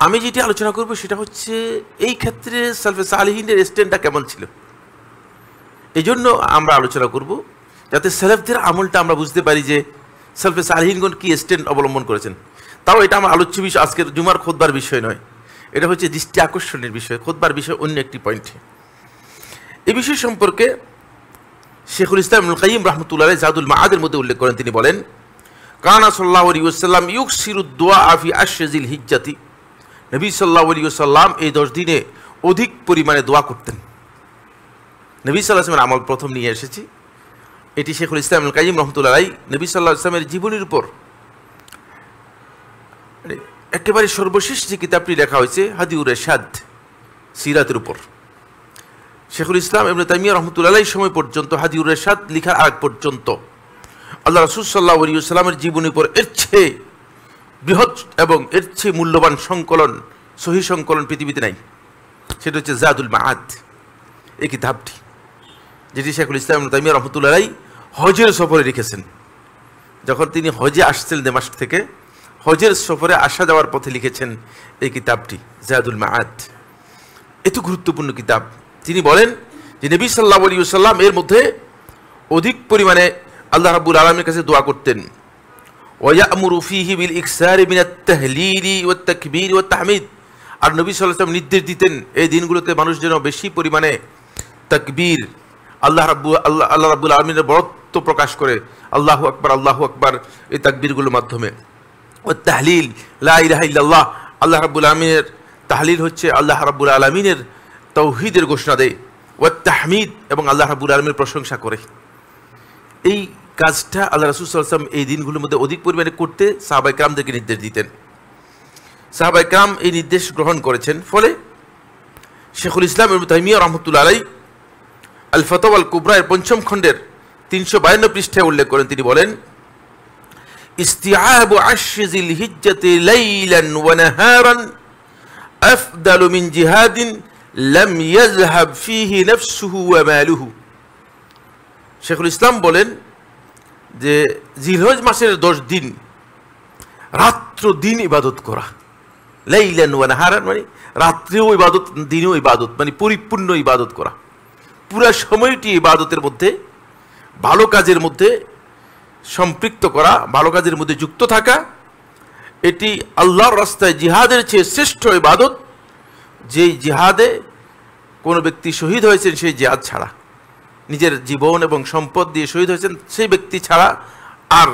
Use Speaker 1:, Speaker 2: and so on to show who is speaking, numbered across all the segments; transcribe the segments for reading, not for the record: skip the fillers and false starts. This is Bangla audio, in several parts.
Speaker 1: আমি যেটি আলোচনা করব সেটা হচ্ছে এই ক্ষেত্রে সালফে সালেহিনের স্ট্যান্ডটা কেমন ছিল। এই জন্য আমরা আলোচনা করব যাতে সালেফদের আমলটা আমরা বুঝতে পারি যে সালফে সালেহিনগণ কি স্ট্যান্ড অবলম্বন করেছেন। তাও এটা আমার আলোচ্য বিষয়, আজকের জুমার খুতবার বিষয় নয়, এটা হচ্ছে দৃষ্টি আকর্ষণের বিষয়, খুতবার বিষয় অন্য একটি পয়েন্টে। এই বিষয় সম্পর্কে শেখুল ইসলাম ইবনুল কাইয়িম রাহমাতুল্লাহ আলাইহি জাদুল মাআদের মধ্যে উল্লেখ করেন। তিনি বলেন, কানা সাল্লাল্লাহু আলাইহি ওয়াসাল্লাম ইউকসিরুদ দুআ ফি আশরিল হিজ্জাতি, নবী সাল্লাল্লাহু আলাইহি ওয়াসাল্লাম এই 10 দিনে অধিক পরিমাণে দোয়া করতেন। নবী সাল্লাল্লাহু আলাইহি ওয়াসাল্লামের আমল প্রথম নিয়ে এসেছি, এটি শেখুল ইসলাম ইবনুল কাইয়িম রাহমাতুল্লাহ আলাইহি নবী সাল্লাল্লাহু আলাইহি ওয়াসাল্লামের জীবনের উপর একেবারে সর্বশেষ যে কিতাবটি লেখা হয়েছে হাদিউর ইরশাদ সিরাতের উপর। শেখুল ইসলাম ইবনে তাইমিয়া রাহমাতুল্লাহ আলাইহির সময় পর্যন্ত হাদিউর ইরশাদ লেখার আগ পর্যন্ত আল্লাহ রাসূল সাল্লাল্লাহু আলাইহি ওয়াসাল্লামের জীবনের উপর এর চেয়ে বৃহৎ এবং এর চেয়ে মূল্যবান সংকলন, সহিহ সংকলন পৃথিবীতে নাই। সেটা হচ্ছে জাদুল মাআদ, এই কিতাবটি, যেটি শেখুল ইসলাম ইবনে তাইমিয়া রাহমাতুল্লাহ আলাইহি হজের সফরে লিখেছেন। যখন তিনি হজে আসছিলেন দামেস্ক থেকে, হজের সফরে আসা যাওয়ার পথে লিখেছেন এই কিতাবটি জাদুল মাআদ। এত গুরুত্বপূর্ণ কিতাব। তিনি বলেন যে নবী সাল্লাল্লাহু আলাইহি ওয়াসাল্লাম এর মধ্যে অধিক পরিমাণে আল্লাহ রাব্বুল আলামিনের কাছে দোয়া করতেন। ওয়ায়ামুরু ফীহি বিল ইকসারি মিনাত তাহলিলি ওয়াত তাকবীর ওয়াত তাহমিদ। আর নবী সাল্লাল্লাহু আলাইহি ওয়াসাল্লাম নির্দেশ দিতেন এই দিনগুলোতে মানুষ যেন বেশি পরিমাণে তাকবীর, আল্লাহ রাব্বুল আলামিনের বরত্ব প্রকাশ করে আল্লাহু আকবার এই তাকবীরগুলোর মাধ্যমে। ওয়াত তাহলিল, লা ইলাহা ইল্লাল্লাহ, আল্লাহ রাব্বুল আলামিনের তাহলিল হচ্ছে আল্লাহ রাব্বুল আলামিনের তাওহীদের ঘোষণা দেয়। ওয়াত তাহমিদ, এবং আল্লাহ রাব্বুল আলামিনের প্রশংসা করে। এই কাজটা আল্লাহ রাসূল সাল্লাল্লাহু আলাইহি ওয়াসাল্লাম এই দিনগুলোর মধ্যে অধিক পরিমাণে করতে সাহাবায়ে কেরামদেরকে নির্দেশ দিতেন। সাহাবায়ে কেরাম এই নির্দেশ গ্রহণ করেছেন। ফলে শেখুল ইসলাম ইবনে তাইমিয়া রাহমাতুল্লাহ আলাইহি আল ফাতাওয়া আল কুবরা এর ৫ম খণ্ডের ৩৫২ পৃষ্ঠায় উল্লেখ করেন। তিনি বলেন, ইস্তিআবু আশরিল হিজ্জাতি লাইলান ওয়া নাহারান আফদালু মিন জিহাদিন লাম ইয়াযহাব ফীহি নাফসুহু ওয়া মালুহু। শেখুল ইসলাম বলেন যে জিলহজ মাসের 10 দিন রাত্র দিন ইবাদত করা, লাইলান ওয়া নাহারান মানে রাত্রেও ইবাদত দিনেও ইবাদত, মানে পরিপূর্ণ ইবাদত করা, পুরা সময়টি ইবাদতের মধ্যে, ভালো কাজের মধ্যে সম্পৃক্ত করা, ভালো কাজের মধ্যে যুক্ত থাকা, এটি আল্লাহর রাস্তায় জিহাদের চেয়ে শ্রেষ্ঠ ইবাদত। যেই জিহাদে কোনো ব্যক্তি শহীদ হয়েছেন, সেই জিহাদ ছাড়া, নিজের জীবন এবং সম্পদ দিয়ে শহীদ হয়েছেন সেই ব্যক্তি ছাড়া আর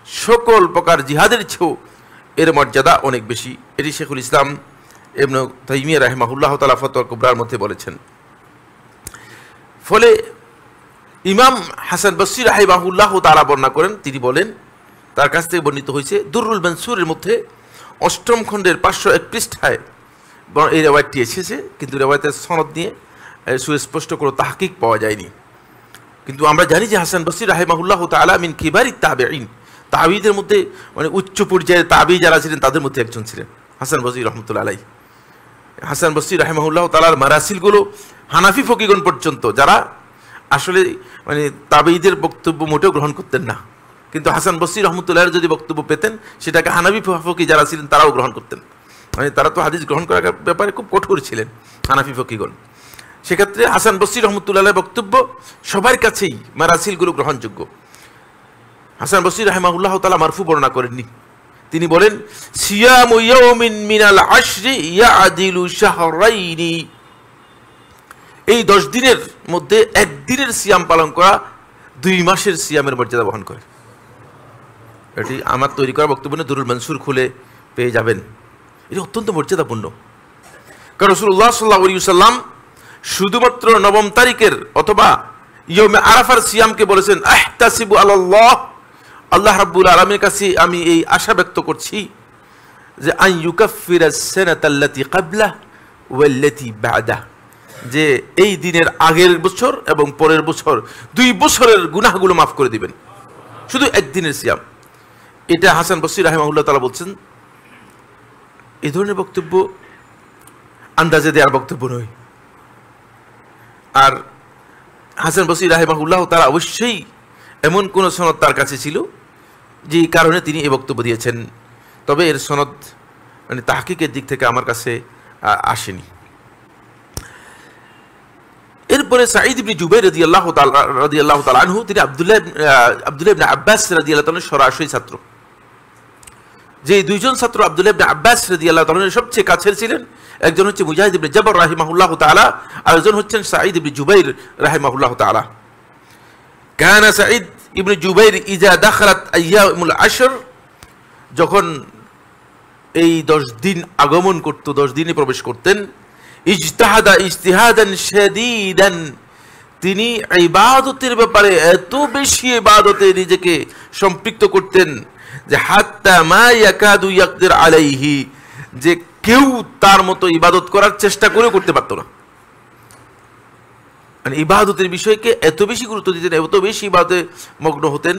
Speaker 1: সকল প্রকার জিহাদের চেয়েও এর মর্যাদা অনেক বেশি। এটি শেখুল ইসলাম ইবনে তাইমিয়া রাহিমাহুল্লাহ তাআলা ফাতওয়া কুবরার মধ্যে বলেছেন। ফলে ইমাম হাসান বসরি রাহিমাহুল্লাহ তাআলা বর্ণনা করেন, তিনি বলেন, তার কাছ থেকে বর্ণিত হয়েছে দুররুল মানসুরের মধ্যে 8ম খণ্ডের 501 পৃষ্ঠায় এই রেওয়ায়তটি এসেছে, কিন্তু রেওয়ায়তের সনদ নিয়ে সুস্পষ্ট কোনো তাহকিক পাওয়া যায়নি। কিন্তু আমরা জানি যে হাসান বসরি রাহিমাহুল্লাহ তাআলা মিন কিবারিত তাবেঈন, তাবেঈদের মধ্যে মানে উচ্চ পর্যায়ের তাবেঈ যারা ছিলেন তাদের মধ্যে একজন ছিলেন হাসান বসরি রাহমাতুল্লাহ আলাইহি। হাসান বসরি রাহিমাহুল্লাহ তাআলার মারাসিলগুলো হানাফি ফকিগণ পর্যন্ত, যারা আসলে মানে তাবেঈদের বক্তব্য মোটেও গ্রহণ করতেন না, কিন্তু হাসান বসরি রাহমাতুল্লাহর যদি বক্তব্য পেতেন সেটাকে হানাফি ফকি যারা ছিলেন তারাও গ্রহণ করতেন। মানে তারা তো হাদিস গ্রহণ করার ব্যাপারে খুব কঠোর ছিলেন হানাফি ফকিগণ। সেক্ষেত্রে হাসান বসরি রাহমাতুল্লাহর বক্তব্য সবার কাছেই মারাসিলগুলো গ্রহণযোগ্য। হাসান বসরি রাহিমাহুল্লাহ তাআলা মারফু বর্ণনা করেননি। তিনি বলেন, সিয়ামু ইয়াউমিন মিনাল আশরি ইয়াদিলু শাহরাইনি, এই 10 দিনের মধ্যে একদিনের সিয়াম পালন করা 2 মাসের সিয়ামের মর্যাদা বহন করে। এটি আমার তৈরি করা বক্তব্য না, দুরুল মানসুর খুলে পেয়ে যাবেন। এটি অত্যন্ত মর্যাদাপূর্ণ, কারণ রাসূলুল্লাহ সাল্লাল্লাহু আলাইহি ওয়াসাল্লাম শুধুমাত্র 9ম তারিখের অথবা ইয়মে আরাফার সিয়ামকে বলেছেন, আহতাসিবু আলাল্লাহ, আল্লাহ রাব্বুল আলামিনের কাছে আমি এই আশা ব্যক্ত করছি যে আন ইউকাফিরাস সানাতাল্লাতী ক্বাবলা ওয়াল্লাতী বা'দা, যে এই দিনের আগের বছর এবং পরের বছর 2 বছরের গুনাহগুলো মাফ করে দিবেন, শুধু একদিনের সিয়াম। এটা হাসান বসরি রাহিমাহুল্লাহ তাআলা বলছেন। এই ধরনের বক্তব্য আন্দাজে দেওয়ার বক্তব্য নয়। আর হাসান বসরি রাহিমাহুল্লাহ তাআলা অবশ্যই এমন কোন সনদ তার কাছে ছিল যে কারণে তিনি এই বক্তব্য দিয়েছেন, তবে এর সনদ মানে তাহকিকের দিক থেকে আমার কাছে আসেনি। এরপরে সাঈদ ইবনে জুবাইর রাদিয়াল্লাহু তাআলা আনহু, তিনি আব্দুল্লাহ ইবনে আব্বাস রাদিয়াল্লাহু তাআলার সরাসরি ছাত্র। যে দুইজন ছাত্র আব্দুল্লাহ ইবনে আব্বাস রাদিয়াল্লাহু তাআলার সবচেয়ে কাছের ছিলেন, একজন হচ্ছে মুজাহিদ ইবনে জাবর রাহিমাহুল্লাহু তাআলা, আর একজন হচ্ছেন সাঈদ ইবনে জুবাইর রাহিমাহুল্লাহু তাআলা। কানা সাঈদ ইবনে জুবাইর ইজা দাখালাত আইয়ামুল আশর, যখন এই 10 দিন আগমন করত, 10 দিনে প্রবেশ করতেন, ইজতাহাদা ইজতিহাদান শাদীদান, তিনি ইবাদতের ব্যাপারে এত বেশি ইবাদতে নিজেকে সম্পৃক্ত করতেন যে হাত্তা মা ইয়াকাদু ইয়াকদির আলাইহি, যে কেউ তার মতো ইবাদত করার চেষ্টা করে করতে পারত না। মানে ইবাদতের বিষয়কে এত বেশি গুরুত্ব দিতেন, এত বেশি ইবাদতে মগ্ন হতেন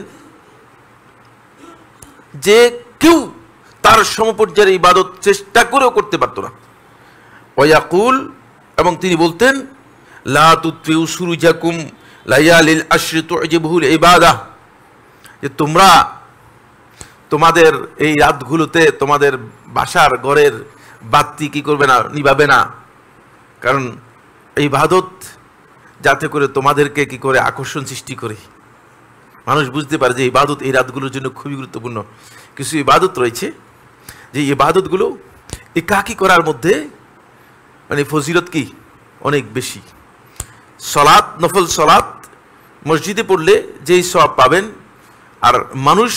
Speaker 1: যে কেউ তার সমপর্যায়ের ইবাদত চেষ্টা করেও করতে পারত না। ওয়াকুল, এবং তিনি বলতেন, লা তুতফিউ সুরুজাকুম লায়ালিল আশরি তুজিবুল ইবাদাহ, যে তোমরা তোমাদের এই রাতগুলোতে তোমাদের বাসার ঘরের বাতি কি করবে না, নিভাবে না, কারণ এই ইবাদত যাতে করে তোমাদেরকে কি করে আকর্ষণ সৃষ্টি করে, মানুষ বুঝতে পারে যে ইবাদত এই রাতগুলোর জন্য খুবই গুরুত্বপূর্ণ। কিছু ইবাদত রয়েছে যে ইবাদতগুলো একাকী করার মধ্যে মানে ফজিলত কি অনেক বেশি। সলাত, নফল সলাত মসজিদে পড়লে যেই সওয়াব পাবেন, আর মানুষ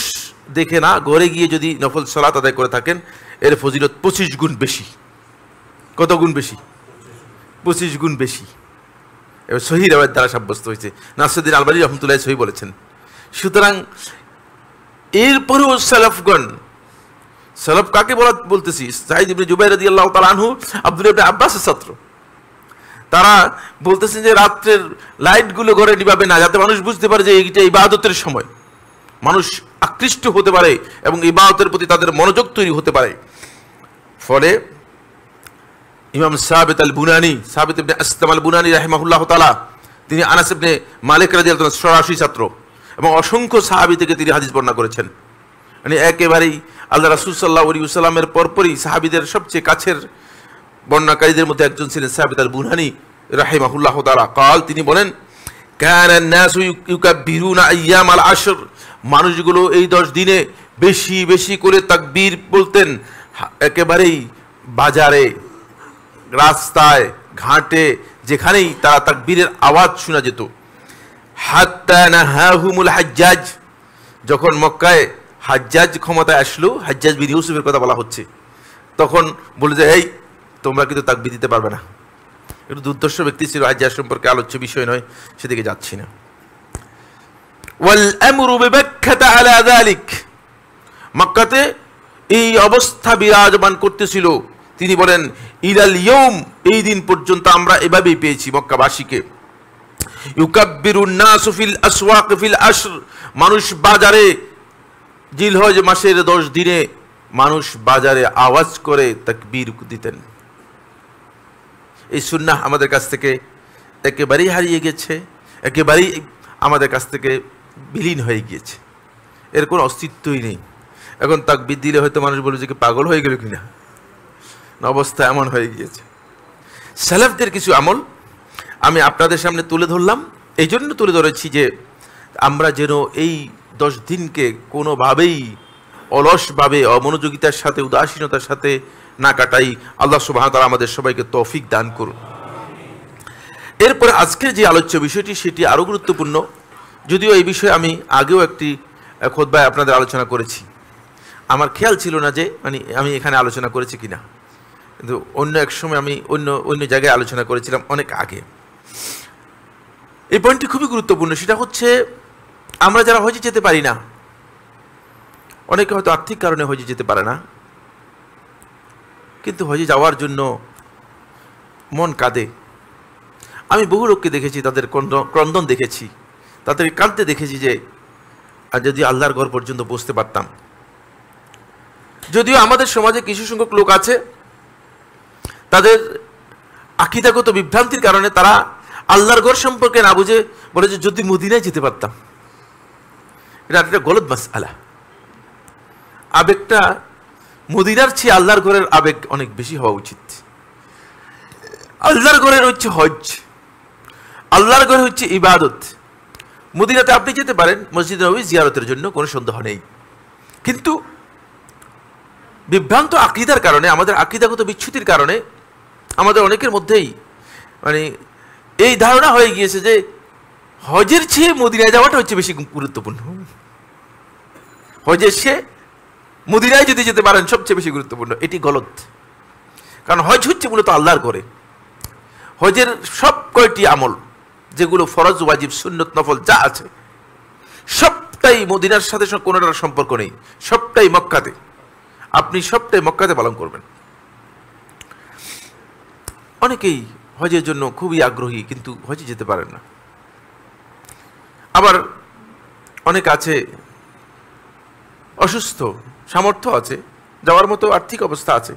Speaker 1: দেখে না ঘরে গিয়ে যদি নফল সলাত আদায় করে থাকেন, এর ফজিলত 25 গুণ বেশি। কত গুণ বেশি? 25 গুণ বেশি। এবার সহিহ রিওয়ায়াত দ্বারা সাব্যস্ত হয়েছে, নাসিরুদ্দিন আলবানী রাহমাতুল্লাহ সহিহ বলেছেন। সুতরাং এরপরেও সালাফগণ, সালাফ কাকে বলতেছি? সাঈদ ইবনে জুবাইর রাদিয়াল্লাহু তাআলা আনহু আব্দুল্লাহ ইবনে আব্বাসের ছাত্র। তারা বলতেছেন যে রাত্রের লাইটগুলো ঘরে নিভাবে না, যাতে মানুষ বুঝতে পারে যে এইটা ইবাদতের সময়, মানুষ আকৃষ্ট হতে পারে এবং ইবাদতের প্রতি তাদের মনোযোগ তৈরি হতে পারে। ফলে ইমাম সাবিত আল বুনানি, সাবিত ইবনে আসলাম আল বুনানি রাহিমাহুল্লাহু তাআলা, তিনি আনাস ইবনে মালিক রাদিয়াল্লাহু তাআলার সরাসরি ছাত্র এবং অসংখ্য সাহাবী থেকে তিনি হাদিস বর্ণনা করেছেন। মানে একেবারেই আল্লাহ রাসূল সাল্লাল্লাহু আলাইহি ওয়াসাল্লামের পরপরই সাহাবীদের সবচেয়ে কাছের বর্ণনাকারীদের মধ্যে একজন ছিলেন সাবিত আল বুনানি রাহিমাহুল্লাহু তাআলা। কাল, তিনি বলেন, কানা নাসু ইউকাব্বিরুনা আইয়াম আল আশর, মানুষগুলো এই 10 দিনে বেশি বেশি করে তাকবীর বলতেন। একেবারেই বাজারে, রাস্তায়, ঘাটে, যেখানেই তারা তাকবীরের আওয়াজ শোনা যেত। হাত্তা নাহাহুমুল হাজ্জাজ, যখন মক্কায় হাজ্জাজ ক্ষমতায় আসলো, হাজ্জাজ বিন ইউসুফের কথা বলা হচ্ছে, তখন বলে যে এই তোমরা কিন্তু তাকবীর দিতে পারবে না। একটু দুর্দর্শ ব্যক্তি ছিল, হাজ্জাজ সম্পর্কে আলোচ্য বিষয় নয়, সেদিকে যাচ্ছি না। ওয়াল আমরু বিবাক্কাতা আলা যালিক, মক্কাতে এই অবস্থা বিরাজমান করতেছিল। তিনি বলেন, ইলাল ইয়াউম, এই দিন পর্যন্ত আমরা এভাবেই পেয়েছি মক্কাবাসীকে। ইউকাব্বিরুন নাসু ফিল আসওয়াক ফিল আশর, মানুষ বাজারে, জিলহজ মাসের 10 দিনে মানুষ বাজারে আওয়াজ করে তাকবীর দিতেন। এই সুন্নাহ আমাদের কাছ থেকে একেবারেই হারিয়ে গেছে, একেবারেই আমাদের কাছ থেকে বিলীন হয়ে গিয়েছে, এর কোনো অস্তিত্বই নেই। এখন তাকবীর দিলে হয়তো মানুষ বলবে যে পাগল হয়ে গেল কিনা, অবস্থা এমন হয়ে গিয়েছে। সালাফদের কিছু আমল আমি আপনাদের সামনে তুলে ধরলাম, এই জন্য তুলে ধরেছি যে আমরা যেন এই 10 দিনকে কোনোভাবেই অলসভাবে, অমনোযোগিতার সাথে, উদাসীনতার সাথে না কাটাই। আল্লাহ সুবহানাহু ওয়া তাআলা আমাদের সবাইকে তৌফিক দান করুন। এরপরে আজকের যে আলোচ্য বিষয়টি, সেটি আরও গুরুত্বপূর্ণ, যদিও এই বিষয়ে আমি আগেও একটি খুতবায় আপনাদের আলোচনা করেছি। আমার খেয়াল ছিল না যে আমি এখানে আলোচনা করেছি কিনা, কিন্তু অন্য এক সময় আমি অন্য জায়গায় আলোচনা করেছিলাম অনেক আগে। এই পয়েন্টটি খুবই গুরুত্বপূর্ণ। সেটা হচ্ছে, আমরা যারা হজে যেতে পারি না, অনেকে হয়তো আর্থিক কারণে হজে যেতে পারে না, কিন্তু হজে যাওয়ার জন্য মন কাঁদে। আমি বহু লোককে দেখেছি, তাদের ক্রন্দন দেখেছি, তাদের কাঁদতে দেখেছি যে আর যদি আল্লাহর ঘর পর্যন্ত পৌঁছতে পারতাম। যদিও আমাদের সমাজে কিছু সংখ্যক লোক আছে, তাদের আকীদাগত বিভ্রান্তির কারণে তারা আল্লাহর ঘর সম্পর্কে না বুঝে বলে যে যদি মদিনায় যেতে পারতাম। এটা একটা গলত মাসআলা। আবেগটা মদিনার চেয়ে আল্লাহর ঘরের আবেগ অনেক বেশি হওয়া উচিত। আল্লাহর ঘরের হচ্ছে হজ, আল্লাহর ঘরে হচ্ছে ইবাদত। মদিনাতে আপনি যেতে পারেন মসজিদ নববী জিয়ারতের জন্য, কোনো সন্দেহ নেই, কিন্তু বিভ্রান্ত আকীদার কারণে, আমাদের আকীদাগত বিচ্যুতির কারণে আমাদের অনেকের মধ্যেই মানে এই ধারণা হয়ে গিয়েছে যে হজের চেয়ে মদিনায় যাওয়াটা হচ্ছে বেশি গুরুত্বপূর্ণ। হজের চেয়ে মদিনায় যদি যেতে পারেন সবচেয়ে বেশি গুরুত্বপূর্ণ। এটি গলত, কারণ হজ হচ্ছে মূলত আল্লাহর ঘরে। হজের সব কয়টি আমল যেগুলো ফরজ, ওয়াজিব, সুন্নত, নফল যা আছে সবটাই মদিনার সাথে কোনোটার সম্পর্ক নেই, সবটাই মক্কাতে। আপনি সবটাই মক্কাতে পালন করবেন। অনেকেই হজের জন্য খুবই আগ্রহী, কিন্তু হজে যেতে পারেন না। আবার অনেক আছে অসুস্থ, সামর্থ্য আছে, যাওয়ার মতো আর্থিক অবস্থা আছে,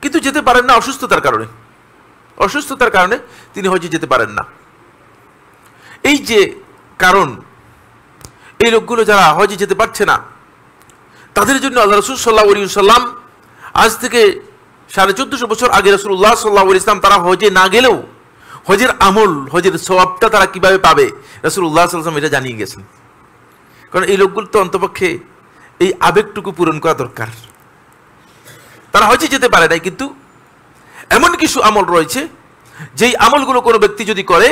Speaker 1: কিন্তু যেতে পারেন না অসুস্থতার কারণে। অসুস্থতার কারণে তিনি হজে যেতে পারেন না। এই যে কারণ, এই লোকগুলো যারা হজে যেতে পারছে না, তাদের জন্য আল্লাহ রাসূল সাল্লাল্লাহু আলাইহি ওয়াসাল্লাম আজ থেকে 1450 বছর আগে রাসূলুল্লাহ সাল্লাল্লাহু আলাইহি ওয়াসাল্লাম তারা হজে না গেলেও হজের আমল, হজের সওয়াবটা তারা কিভাবে পাবে রাসূলুল্লাহ সাল্লাল্লাহু আলাইহি ওয়াসাল্লাম এটা জানিয়ে গেছেন। কারণ এই লোকগুলো তো অন্তপক্ষে এই আবেগটুকু পূরণ করা দরকার। তারা হজে যেতে পারে নাই, কিন্তু এমন কিছু আমল রয়েছে যেই আমলগুলো কোনো ব্যক্তি যদি করে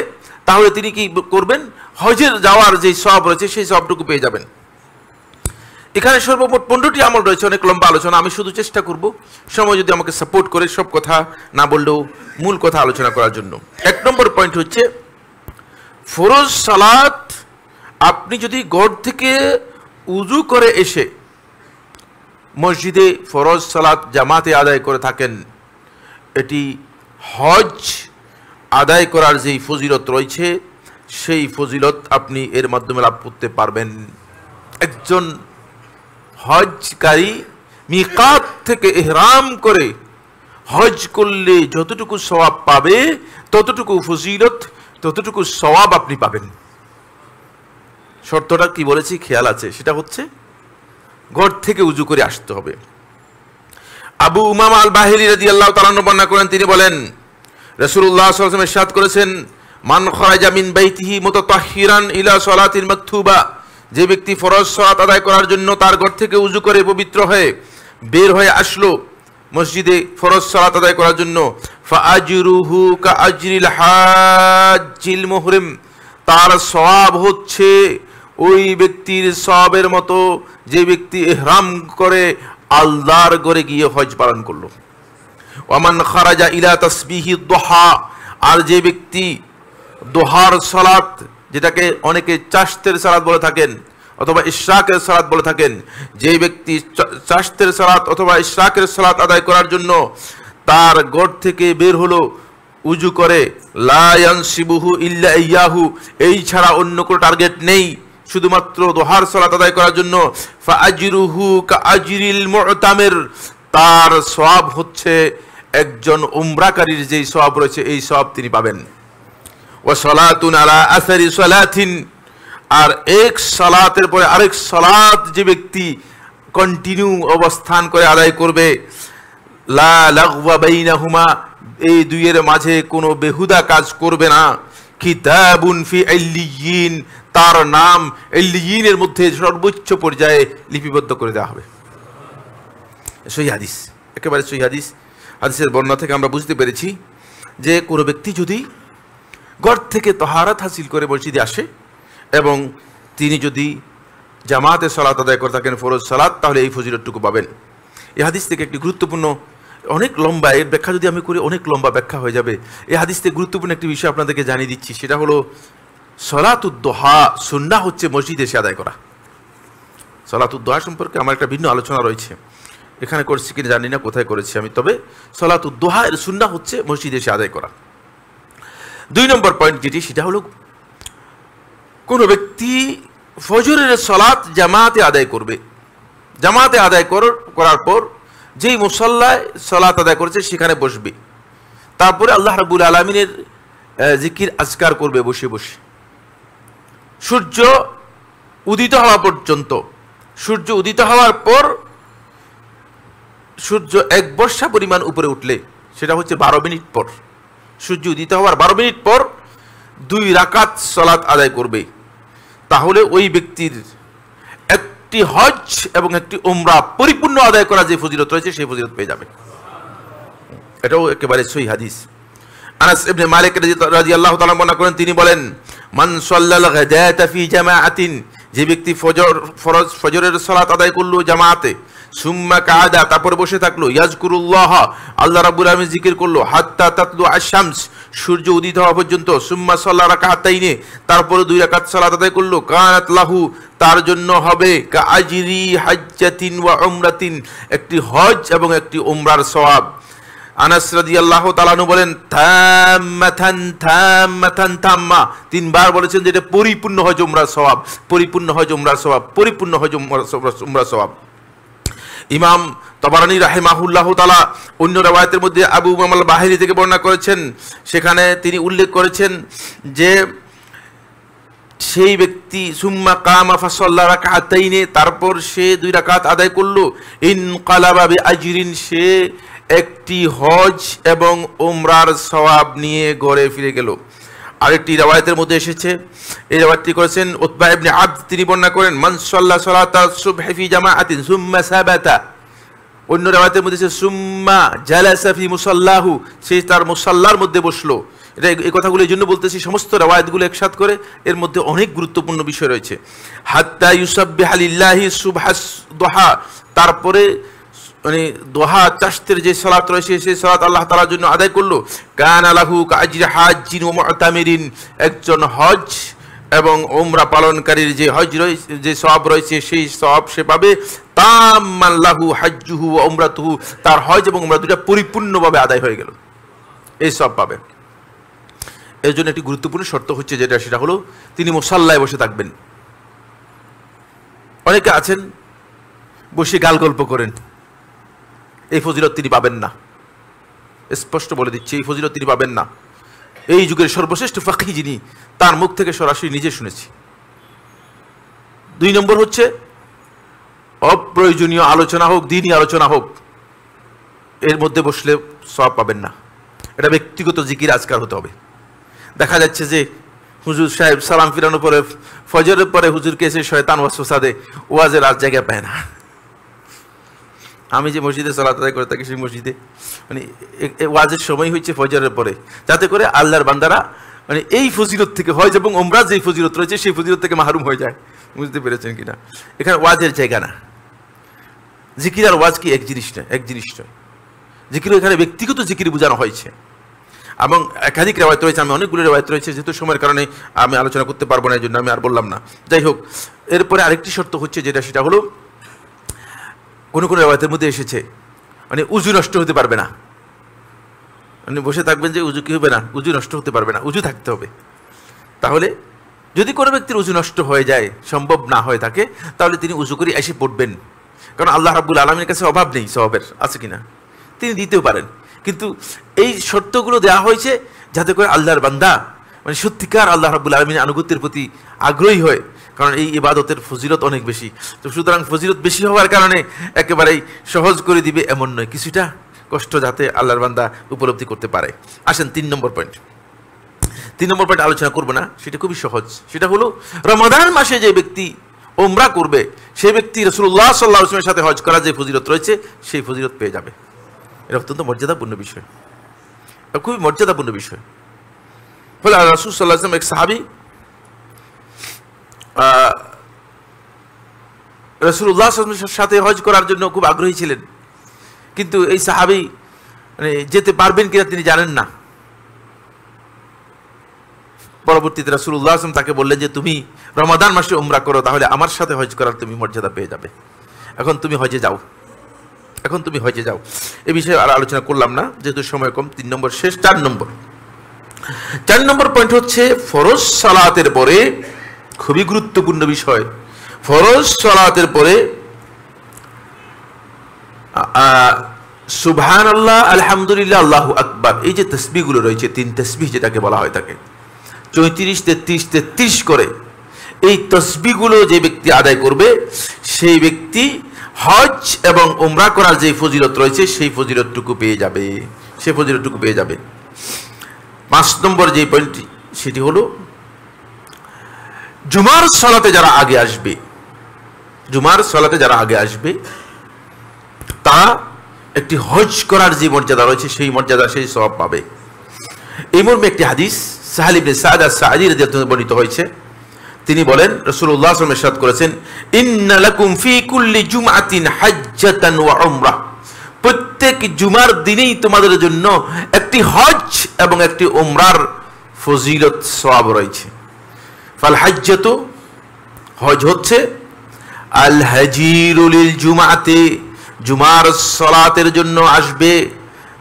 Speaker 1: তাহলে তিনি কি করবেন, হজের যাওয়ার যে সওয়াব রয়েছে সেই সওয়াবটুকু পেয়ে যাবেন। এখানে সর্বমোট 15টি আমল রয়েছে, অনেক লম্বা আলোচনা। আমি শুধু চেষ্টা করব সময় যদি আমাকে সাপোর্ট করে সব কথা না বললেও মূল কথা আলোচনা করার জন্য। 1 নম্বর পয়েন্ট হচ্ছে ফরজ সালাত। আপনি যদি ঘর থেকে উযু করে এসে মসজিদে ফরজ সালাত জামাতে আদায় করে থাকেন, এটি হজ আদায় করার যেই ফজিলত রয়েছে সেই ফজিলত আপনি এর মাধ্যমে লাভ করতে পারবেন। একজন হজকারী মিকাত থেকে ইহরাম করে হজ করলে যতটুকু সওয়াব পাবে, ততটুকু ফজিলত, ততটুকু সওয়াব আপনি পাবেন। শর্তটা কি বলেছি খেয়াল আছে? সেটা হচ্ছে ঘর থেকে উযু করে আসতে হবে। আবু উমামা আল বাহিলি রাদিয়াল্লাহু তাআলা বর্ণনা করেন, তিনি বলেন রাসূলুল্লাহ সাল্লাল্লাহু আলাইহি ওয়াসাল্লাম ইরশাদ করেছেন, মান খারাজা মিন বাইতিহি মুতাতাহহিরান ইলা সালাতিল মাকতুবা, যে ব্যক্তি ফরজ সালাত আদায় করার জন্য তার ঘর থেকে উযু করে পবিত্র হয়ে বের হয়ে আসলো মসজিদে ফরজ সালাত আদায় করার জন্য, ফাআজরুহু কাআজরিল হাজ্জিল মুহরিম, তার সওয়াব হচ্ছে ওই ব্যক্তির সওয়াবের মতো যে ব্যক্তি ইহরাম করে আল্লাহর ঘরে গিয়ে হজ পালন করলো। ওয়ামান খারাজা ইলা তাসবিহি দুহা, আর যে ব্যক্তি দোহার সালাত, যেটাকে অনেকে চাশতের সালাত বলে থাকেন অথবা ইশরাকের সালাত বলে থাকেন, যে ব্যক্তি চাশতের সালাত অথবা ইশরাকের সালাত আদায় করার জন্য তার ঘর থেকে বের হলো উযু করে, লা ইয়ানসিবুহু ইল্লা ইয়াহু, এই ছাড়া অন্য কোনো টার্গেট নেই, শুধুমাত্র দোহার সালাত আদায় করার জন্য, ফাআজরুহু কাআজরিল মুতামির, তার সওয়াব হচ্ছে একজন উমরাকারীর যেই সওয়াব রয়েছে এই সওয়াব তিনি পাবেন। ওয়া সালাতুন আলা আসারি সালাতিন, আর এক সালাতের পরে আরেক সালাত যে ব্যক্তি কন্টিনিউ অবস্থান করে আদায় করবে, লা লাগওয়া বাইনাহুমা, এই দুইয়ের মাঝে কোনো বেহুদা কাজ করবে না, কিতাবুন ফি ইল্লিয়িন, তার নাম ইল্লিয়িনের মধ্যে সর্বোচ্চ পর্যায়ে লিপিবদ্ধ করে দেওয়া হবে। সহিহ হাদিস, একেবারে সহিহ হাদিস। হাদিসের বর্ণনা থেকে আমরা বুঝতে পেরেছি যে কোনো ব্যক্তি যদি ঘর থেকে তাহারাত হাসিল করে মসজিদে আসে এবং তিনি যদি জামাতে সালাত আদায় করে থাকেন ফরজ সালাত, তাহলে এই ফজিলতটুকু পাবেন। এই হাদিস থেকে একটি গুরুত্বপূর্ণ, অনেক লম্বা, এর ব্যাখ্যা যদি আমি করি অনেক লম্বা ব্যাখ্যা হয়ে যাবে। এই হাদিস থেকে গুরুত্বপূর্ণ একটি বিষয় আপনাদেরকে জানিয়ে দিচ্ছি, সেটা হলো সালাতুদ দুহা সুন্নাহ হচ্ছে মসজিদে এসে আদায় করা। সালাতুদ দুহা সম্পর্কে আমার একটা ভিন্ন আলোচনা রয়েছে, এখানে করছি কিনা জানি না, কোথায় করেছি আমি, তবে সালাতুদ দুহা এর সুন্নাহ হচ্ছে মসজিদে এসে আদায় করা। 2 নম্বর পয়েন্ট যেটি, সেটা হলো কোনো ব্যক্তি ফজরের সালাত জামাতে আদায় করবে। জামাতে আদায় করার পর যেই মুসল্লায় সালাত আদায় করেছে সেখানে বসবে, তারপরে আল্লাহ রাব্বুল আলামিনের জিকির আজকার করবে বসে বসে সূর্য উদিত হওয়া পর্যন্ত। সূর্য উদিত হওয়ার পর সূর্য 1 বর্ষা পরিমাণ উপরে উঠলে, সেটা হচ্ছে 12 মিনিট পর, সূর্য উদিত হওয়ার 12 মিনিট পর 2 রাকাত সালাত আদায় করবে, তাহলে ওই ব্যক্তির একটি হজ এবং একটি উমরা পরিপূর্ণ আদায় করা যে ফজিলত রয়েছে সেই ফজিলত পেয়ে যাবে। এটাও একেবারে সহিহ হাদিস। আনাস ইবনে মালিক রাদিয়াল্লাহু তাআলা বর্ণনা করেন, তিনি বলেন, মান সাল্লাল গাদাতা ফি জামাআতিন, যে ব্যক্তি ফজরের সালাত আদায় করলো জামাতে, সুম্মা কাআদা, তারপর বসে থাকলো, ইয়াজকুরুল্লাহ, আল্লাহ রাব্বুল আলামিন জিকির করলো, হাত্তা তাতলু আশ-শামস, সূর্য উদিত হওয়া পর্যন্ত, সুম্মা সাল্লা রাকাতাইনে, তারপরে 2 রাকাত সালাত আদায় করলো, কানাত লাহু, তার জন্য হবে কাআজরি হাজ্জাতিন ওয়া উমরাতিন, একটি হজ এবং একটি উমরার সওয়াব। আনাস রাদিয়াল্লাহু তাআলা আনহু বলেন, তাম্মাতান তাম্মাতান তাম্মা, 3 বার বলেছেন যে এটা পরিপূর্ণ হজ উমরার সওয়াব, পরিপূর্ণ হজ উমরার সওয়াব, পরিপূর্ণ হজ উমরার সওয়াব। ইমাম তাবারানী রাহিমাহুল্লাহ তাআলা অন্য riwayতের মধ্যে আবু উমাম আল বাহিরি থেকে বর্ণনা করেছেন, সেখানে তিনি উল্লেখ করেছেন যে সেই ব্যক্তি সুম্মা কামা ফাসাল্লা রাকাতাইনে, তারপর সে 2 রাকাত আদায় করলো, ইনকালাবা বিআজরিন, সে একটি হজ এবং উমরার সওয়াব নিয়ে ঘরে ফিরে গেল। আরেকটি riwayতের মধ্যে এসেছে, এই riwayতটি করেছেন উতবা ইবনে আবদ, তিনি বর্ণনা করেন, মান সাল্লা সালাতা সুবহি ফি জামাআতিন সুম্মা সাবাতা, অন্য riwayতের মধ্যে আছে সুম্মা জালাসা ফি মুসাল্লাহু, সে তার মুসাল্লার মধ্যে বসলো। এটা এই কথাগুলো এই জন্য বলতেছি, সমস্ত riwayতগুলো একসাথ করে, এর মধ্যে অনেক গুরুত্বপূর্ণ বিষয় রয়েছে। হাত্তা ইউসাব্বিহা লিল্লাহি সুবহাস দুহা, তারপরে মানে দোহা চাষতের যে সালাত রয়েছে সেই সালাত আল্লাহ তাআলার জন্য আদায় করলো, কানা লাহু কাআজরি হাজ্জিন ওয়া মুতামিরিন, একজন হজ এবং উমরা পালনকারীর যে হজ রয়েছে, যে সওয়াব রয়েছে, সেই সওয়াব সে পাবে। তাম্মান লাহু হাজ্জুহু ওয়া উমরাতুহু, তার হজ এবং উমরা দুটো পরিপূর্ণভাবে আদায় হয়ে গেল, এই সওয়াব পাবে। এর জন্য একটি গুরুত্বপূর্ণ শর্ত হচ্ছে যেটা, সেটা হলো তিনি মুসাল্লায় বসে থাকবেন। অনেকে আছেন বসে গাল গল্প করেন, এই ফজিলত তিনি পাবেন না, স্পষ্ট বলে দিচ্ছি, এই ফজিলত তিনি পাবেন না। এই যুগের সর্বশ্রেষ্ঠ ফাকিহ যিনি, তার মুখ থেকে সরাসরি নিজে শুনেছি। 2 নম্বর হচ্ছে অপ্রয়োজনীয় আলোচনা হোক, দ্বীনি আলোচনা হোক, এর মধ্যে বসলে সওয়াব পাবেন না। এটা ব্যক্তিগত জিকির আজকার হতে হবে। দেখা যাচ্ছে যে হুজুর সাহেব সালাম ফিরানোর পরে, ফজরের পরে হুজুরকে এসে শয়তান ওয়াসওয়াসা দেয়, ওয়াজের আর জায়গা পায় না। আমি যে মসজিদে সালাত আদায় করে থাকি, সেই মসজিদে মানে ওয়াজের সময় হচ্ছে ফজরের পরে, যাতে করে আল্লাহর বান্দারা মানে এই ফজিলত থেকে, হজ এবং উমরা যে ফজিলত রয়েছে সেই ফজিলত থেকে মাহরুম হয়ে যায়। বুঝতে পেরেছেন কিনা? এখানে ওয়াজের জায়গা না। জিকির আর ওয়াজ কি এক জিনিস নয়, এক জিনিস নয়। জিকির এখানে ব্যক্তিগত জিকির বোঝানো হয়েছে, এবং একাধিক রেওয়ায়ত রয়েছে, আমি অনেকগুলো রেওয়ায়ত রয়েছে, যেহেতু সময়ের কারণে আমি আলোচনা করতে পারবো না, এই জন্য আমি আর বললাম না। যাই হোক, এরপরে আরেকটি শর্ত হচ্ছে যেটা, সেটা হলো কোনো কোনো রেওয়ায়তের মধ্যে এসেছে মানে উজু নষ্ট হতে পারবে না। মানে বসে থাকবেন যে উজু কি হবে না, উজু নষ্ট হতে পারবে না, উজু থাকতে হবে। তাহলে যদি কোনো ব্যক্তির উজু নষ্ট হয়ে যায়, সম্ভব না হয়ে থাকে, তাহলে তিনি উজু করে এসে পড়বেন, কারণ আল্লাহ রাব্বুল আলামিনের কাছে অভাব নেই সওয়াবের, আছে কিনা, তিনি দিতেও পারেন। কিন্তু এই শর্তগুলো দেওয়া হয়েছে যাতে করে আল্লাহর বান্দা মানে সত্যিকার আল্লাহ রাব্বুল আলামিনের আনুগত্যের প্রতি আগ্রহী হয়, কারণ এই ইবাদতের ফজিলত অনেক বেশি। তো সুতরাং ফজিলত বেশি হওয়ার কারণে একেবারেই সহজ করে দিবে এমন নয়, কিছুটা কষ্ট যাতে আল্লাহর বান্দা উপলব্ধি করতে পারে। আসেন 3 নম্বর পয়েন্ট। 3 নম্বর পয়েন্ট আলোচনা করবো না, সেটা খুবই সহজ। সেটা হলো রমাদান মাসে যে ব্যক্তি উমরা করবে, সেই ব্যক্তি রাসূলুল্লাহ সাল্লাল্লাহু আলাইহি ওয়াসাল্লামের সাথে হজ করা যে ফজিলত রয়েছে সেই ফজিলত পেয়ে যাবে। এটা অত্যন্ত মর্যাদাপূর্ণ বিষয়, খুবই মর্যাদাপূর্ণ বিষয়। বলে রাসূল সাল্লাল্লাহু আলাইহি ওয়াসাল্লাম এক সাহাবী রাসূলুল্লাহ সাল্লাল্লাহু আলাইহি ওয়াসাল্লামের সাথে হজ করার জন্য খুব আগ্রহী ছিলেন, কিন্তু এই সাহাবী মানে যেতে পারবেন কিনা তিনি জানেন না। পরবর্তীতে রাসূলুল্লাহ সাল্লাল্লাহু আলাইহি ওয়াসাল্লাম তাকে বললেন যে তুমি রমাদান মাসে উমরা করো, তাহলে আমার সাথে হজ করার তুমি মর্যাদা পেয়ে যাবে। এখন তুমি হজে যাও, এখন তুমি হজে যাও। এই বিষয়ে আর আলোচনা করলাম না, যেহেতু সময় কম। 3 নম্বর শেষ। 4 নম্বর পয়েন্ট হচ্ছে ফরজ সালাতের পরে, খুবই গুরুত্বপূর্ণ বিষয়, ফরজ সালাতের পরে সুবহানাল্লাহ, আলহামদুলিল্লাহ, আল্লাহু আকবার, এই যে তাসবিহগুলো রয়েছে, 3 তাসবিহ যেটাকে বলা হয় থাকে, 34, 33, 33 করে এই তাসবিহগুলো যে ব্যক্তি আদায় করবে, সেই ব্যক্তি হজ এবং উমরা করার যে ফজিলত রয়েছে সেই ফজিলতটুকু পেয়ে যাবে, সেই ফজিলতটুকু পেয়ে যাবে। 5 নম্বর যে পয়েন্ট সেটি হলো জুমার সালাতে যারা আগে আসবে, জুমার সালাতে যারা আগে আসবে তারা একটি হজ করার যে মর্যাদা রয়েছে সেই মর্যাদা, সেই সওয়াব পাবে। এই মর্মে একটি হাদিস সাহাল ইবনে সাদ আস-সাঈদী রাদিয়াল্লাহু আনহু বর্ণিত হয়েছে। তিনি বলেন রাসূলুল্লাহ সাল্লাল্লাহু আলাইহি ওয়াসাল্লাম ইরশাদ করেছেন, ইন্না লাকুম ফি কুল্লি জুমআতিন হাজ্জাতান ওয়া উমরা, প্রত্যেক জুমার দিনেই তোমাদের জন্য একটি হজ এবং একটি উমরার ফজিলত সওয়াব রয়েছে। ফাল হাজ্জাতু, হজ হচ্ছে আল হাজিরু লিল জুমআতি, জুমার সালাতের জন্য আসবে,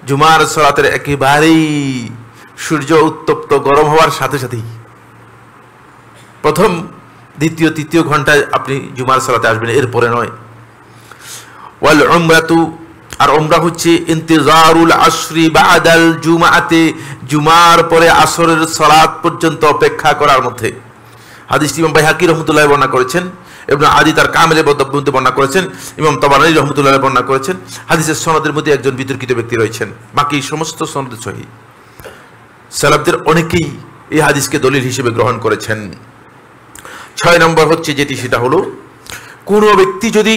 Speaker 1: জুমার সালাতের একেবারেই সূর্য উত্তপ্ত গরম হওয়ার সাথে সাথেই প্রথম, দ্বিতীয়, তৃতীয় ঘন্টায় আপনি জুমার সালাতে আসবেন, এরপরে নয়। ওয়াল উমরাতু, আর উমরা হচ্ছে ইন্তিজারুল আসরি বাদাল জুমাআতি, জুমার পরে আসরের সালাত পর্যন্ত অপেক্ষা করার মধ্যে। হাদিসটি ইমাম বাইহাকী রাহমাতুল্লাহ বর্ণনা করেছেন, ইবনে আদি তার কামেলের মধ্যে বর্ণনা করেছেন, ইমাম তাবারানী রাহমাতুল্লাহ বর্ণনা করেছেন। হাদিসের সনদের মধ্যে একজন বিতর্কিত ব্যক্তি রয়েছেন, বাকি সমস্ত সনদ সহিহ। সালাফদের অনেকেই এই হাদিসকে দলিল হিসেবে গ্রহণ করেছেন। 6 নম্বর হচ্ছে যেটি, সেটা হলো কোনো ব্যক্তি যদি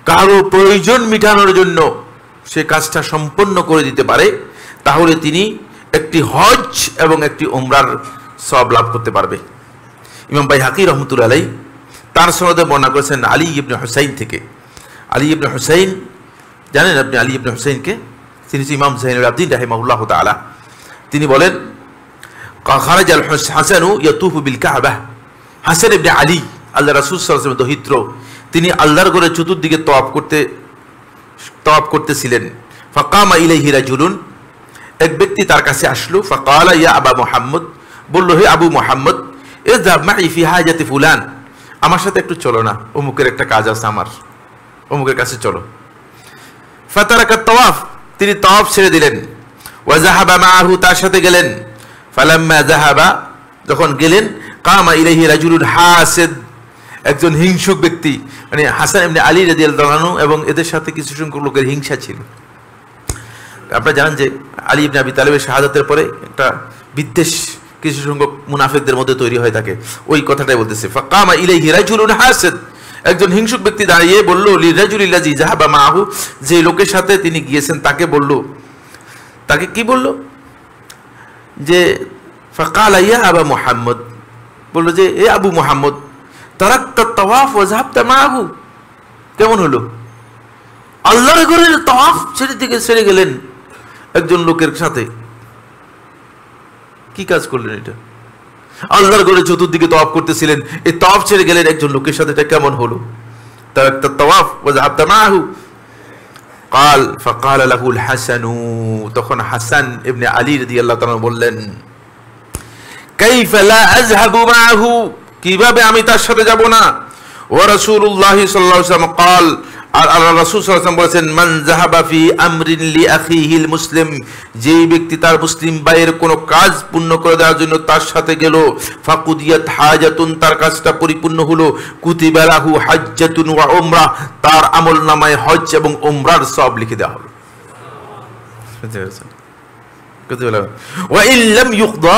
Speaker 1: কারো প্রয়োজন মিটানোর জন্য সে কাজটা সম্পন্ন করে দিতে পারে তাহলে তিনি একটি হজ এবং একটি উমরার সওয়াব লাভ করতে পারবে। ইমাম বাইহাকী রাহমাতুল্লাহ আলাইহি তার সনদে বর্ণনা করেছেন আলী ইবনে হুসাইন থেকে। আলী ইবনে হুসাইন, জানেন আপনি আলী ইবনে হুসাইনকে? তিনি ইমাম যাইনুল আবদিন রাহিমাহুল্লাহু তাআলা। তিনি বলেন, খারাজাল হাসানু ইয়াতুফু বিল কাবা, হাসান ইবনে আলী আল্লাহর রাসূল সাল্লাল্লাহু আলাইহি ওয়াসাল্লামের দহিত্র, তিনি আল্লাহর ঘরের চতুর্দিকে তওয়াফ করতেছিলেন। ফাকামা ইলাইহি রাজুলুন, এক ব্যক্তি তার কাছে আসলো। ফাকালা ইয়া আবা মুহাম্মদ, বলল হে আবু মুহাম্মদ, ইযহাব মাই ফি হাজাতি ফুলান, আমার সাথে একটু চলো না, অমুকের একটা কাজ আছে আমার, অমুকের কাছে চলো। ফাতারাকা তাওয়াফ, তিনি তাওয়াফ ছেড়ে দিলেন। ওয়া যাহাবা মাআহু, তার সাথে গেলেন। ফালাম্মা যাহাবা, যখন গেলেন, কামা ইলাইহি রাজুলুন হাসিদ, একজন হিংসুক ব্যক্তি, মানে হাসান ইবনে আলী রাদিয়াল্লাহু আনহু এবং এদের সাথে কিছু সংখ্যক লোকের হিংসা ছিল। আপনারা জানেন যে আলী ইবনে আবি তালেবের শাহাদাতের পরে একটা বিদ্বেষ কিছু সংখ্যক মুনাফিকদের মধ্যে তৈরি হয়ে থাকে, ওই কথাটাই বলতেছে। ফাকামা ইলাইহি রাজুলুন হাসিদ, একজন হিংসুক ব্যক্তি দাঁড়িয়ে বলল লিরাজুলিল্লাযী যাহাবা মাআহু, যে লোকের সাথে তিনি গিয়েছেন তাকে বলল, তাকে কি বলল, যে ফাকালা ইয়া আবা মুহাম্মদ, বলল যে এ আবু মুহাম্মদ, তারাকতা তাওয়াফ ওয়া যাহাবতা মাআহু, কেমন হলো? আল্লাহর ঘরের তাওয়াফ ছেড়ে গেলেন একজন লোকের সাথে, কি কাজ করলেন এটা? আল্লাহর ঘরে চতুর্দিকে তাওয়াফ করতেছিলেন, এই তাওয়াফ ছেড়ে গেলেন একজন লোকের সাথে, এটা কেমন হলো? তারাকতা তাওয়াফ ওয়া যাহাবতা মাআহু। قال فقال له الحسن, তখন হাসান ইবনে আলী রাদিয়াল্লাহু তাআলা বললেন, কাইফা লা আযহাবু মাআহু, কিভাবে আমি তার সাথে যাব না? ওয়া রাসূলুল্লাহ সাল্লাল্লাহু আলাইহি ওয়াসাল্লাম قال, আর আল্লাহ রাসূল সাল্লাল্লাহু আলাইহি ওয়াসাল্লাম বলেছেন, মান যাহাবা ফি আমরিন লি আখিহিল মুসলিম, যে ব্যক্তি তার মুসলিম ভাইয়ের কোনো কাজ পূর্ণ করে দেওয়ার জন্য তার সাথে গেল, ফাকুদিয়াত হাজাতুন, তার কাজটা পরিপূর্ণ হলো, কুতিবা লাহু হাজ্জাতুন ওয়া উমরা, তার আমলনামায় হজ এবং উমরার সওয়াব লিখে দেওয়া হবে। ওয়া ইন লাম ইউকদা,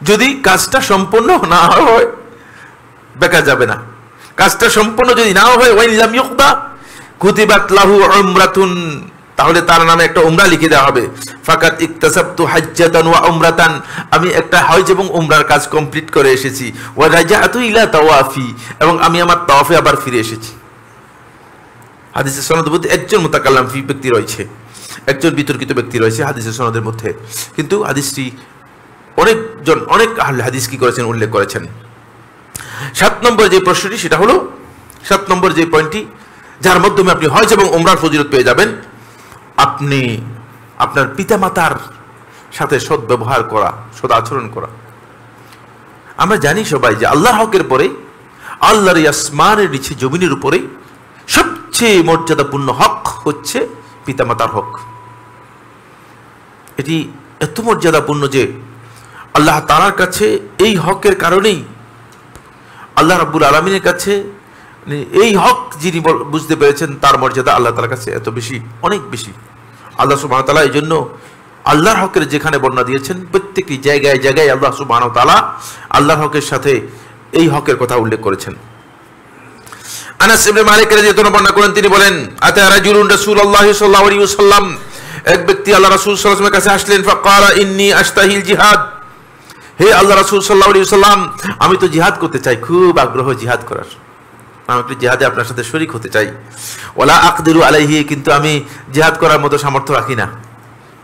Speaker 1: যদি কাজটা সম্পূর্ণ না হয়, বেকার যাবে না, কাজটা সম্পূর্ণ যদি না হয়, ওয়া ইন লাম ইউকদা কুতিবাত লাহু উমরাতুন, তাহলে তার নামে একটা উমরা লিখে দেওয়া হবে। ফাকাত ইকতাসাবতু হাজ্জাতান ওয়া উমরাতান, আমি একটা হজ এবং উমরার কাজ কমপ্লিট করে এসেছি। ওয়া রাজাআতু ইলা তাওয়াফি, এবং আমি আমার তাওয়াফে আবার ফিরে এসেছি। হাদিসের সনদের মধ্যে একজন মুতাকাল্লাম ফি ব্যক্তি রয়েছে, একজন বিতর্কিত ব্যক্তি রয়েছে হাদিসের সনদের মধ্যে, কিন্তু হাদিসটি অনেক আহলে হাদিস কি করেছেন, উল্লেখ করেছেন। 7 নম্বর যে প্রশ্নটি, সেটা হলো 7 নম্বর যে পয়েন্টটি, যার মাধ্যমে আপনি হজ এবং উমরার ফজিলত পেয়ে যাবেন, আপনি আপনার পিতামাতার সাথে সৎ ব্যবহার করা, সৎ আচরণ করা। আমরা জানি সবাই যে আল্লাহর হকের পরে, আল্লাহর আসমানের নিচে জমিনের উপরে সবচেয়ে মর্যাদাপূর্ণ হক হচ্ছে পিতামাতার হক। এটি এত মর্যাদাপূর্ণ যে আল্লাহ তাআলার কাছে এই হকের কারণেই আল্লাহ রাব্বুল আলামিনের কাছে এই হক যিনি বুঝতে পেরেছেন তার মর্যাদা আল্লাহ তাআলার কাছে এত বেশি, অনেক বেশি। আল্লাহ সুবহানাহু ওয়া তাআলা এই জন্য আল্লাহর হকের যেখানে বর্ণনা দিয়েছেন প্রত্যেকটি জায়গায় জায়গায় আল্লাহ সুবহানাহু ওয়া তাআলা আল্লাহর হকের সাথে এই হকের কথা উল্লেখ করেছেন। আনাস ইবনে মালিক রাদিয়াল্লাহু আনহু বর্ণনা করেন, তিনি বলেন, আতা রাজুলুন রাসূলুল্লাহ সাল্লাল্লাহু আলাইহি ওয়াসাল্লাম, এক ব্যক্তি আল্লাহ রাসূল সাল্লাল্লাহু আলাইহি ওয়াসাল্লামের কাছে আসলেন। ফাকালা ইন্নী আশতাহিল জিহাদ, হে আল্লাহ রাসূল সাল্লাল্লাহু আলাইহি ওয়াসাল্লাম, আমি তো জিহাদ করতে চাই, খুব আগ্রহ জিহাদ করার, আমি একটু জিহাদে আপনার সাথে শরীক হতে চাই। ওয়ালা আকদিরু আলাইহি, কিন্তু আমি জিহাদ করার মতো সামর্থ্য রাখি না,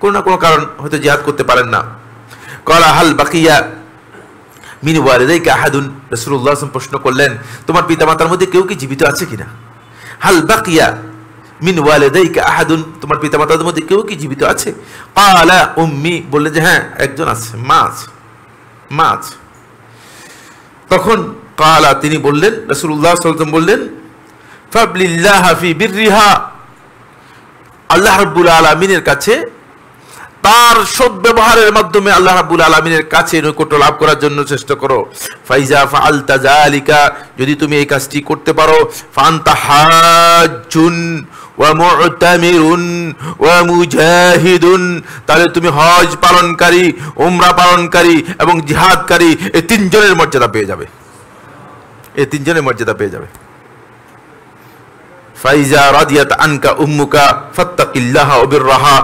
Speaker 1: কোনো না কোনো কারণ হয়তো জিহাদ করতে পারেন না। ক্বালা হাল বাকিয়া মিন ওয়ালিদাইকা আহাদুন, রাসূলুল্লাহ সাল্লাল্লাহু আলাইহি ওয়াসাল্লাম প্রশ্ন করলেন, তোমার পিতামাতার মধ্যে কেউ কি জীবিত আছে কিনা? হাল বাকিয়া মিন ওয়ালিদাইকা আহাদুন, তোমার পিতামাতার মধ্যে কেউ কি জীবিত আছে? ক্বালা উম্মি, বললেন যে হ্যাঁ একজন আছে, মা আছে, মা আছে। তখন ক্বালা, তিনি বললেন, রাসূলুল্লাহ সাল্লাল্লাহু আলাইহি ওয়াসাল্লাম বললেন, ফাবলিল্লাহ ফি বিররিহা, আল্লাহ রাব্বুল আলামিনের কাছে তার সদ্ব্যবহারের মাধ্যমে আল্লাহ রাব্বুল আলামিনের কাছে নৈকট্য লাভ করার জন্য চেষ্টা করো। ফাইজা ফাআলতা যালিকা, যদি তুমি এই কাজটি করতে পারো, ফাআনতা হাজ্জুন ওয়া মু'তামিরুন ওয়া মুজাহিদুন, তাহলে তুমি হজ পালনকারী, উমরা পালনকারী এবং জিহাদকারী, এই তিনজনের মর্যাদা পেয়ে যাবে, এই তিনজনের মর্যাদা পেয়ে যাবে। ফাইজা রাদিয়াত আনকা উম্মুকা ফাত্তাকিল্লাহা ওয়া বিররাহা,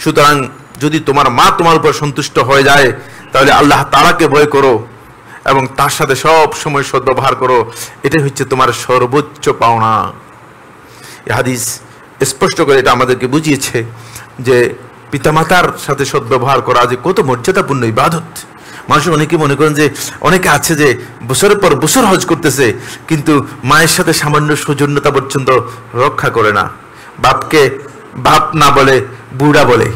Speaker 1: সুতরাং যদি তোমার মা তোমার উপর সন্তুষ্ট হয়ে যায় তাহলে আল্লাহ তাআলাকে ভয় করো এবং তার সাথে সব সময় সদ্ব্যবহার করো, এটাই হচ্ছে তোমার সর্বোচ্চ পাওনা। এই হাদিস স্পষ্ট করে এটা আমাদেরকে বুঝিয়েছে যে পিতামাতার সাথে সদ্ব্যবহার করা যে কত মর্যাদাপূর্ণ ইবাদত। মানুষ অনেকে মনে করেন যে, অনেকে আছে যে বছরের পর বছর হজ করতেছে কিন্তু মায়ের সাথে সামান্য সৌজন্যতা পর্যন্ত রক্ষা করে না, বাপকে বাপ না বলে বুড়া বলে,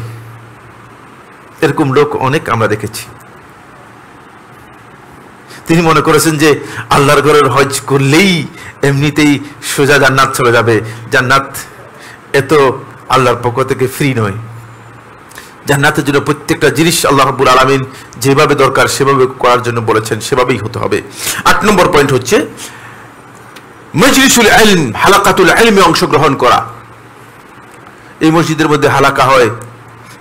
Speaker 1: এরকম লোক অনেক আমরা দেখেছি। তিনি মনে করেছেন যে আল্লাহর ঘরের হজ করলেই এমনিতেই সোজা জান্নাত চলে যাবে। জান্নাত এত আল্লাহর পক্ষ থেকে ফ্রি নয়, জান্নাতের জন্য প্রত্যেকটা জিনিস আল্লাহ রাব্বুল আলামিন যেভাবে দরকার সেভাবে করার জন্য বলেছেন, সেভাবেই হতে হবে। ৮ নম্বর পয়েন্ট হচ্ছে মাজলিসুল ইলম, হালাকাতুল ইলমে অংশগ্রহণ করা। এই মসজিদের মধ্যে হালাকা হয়,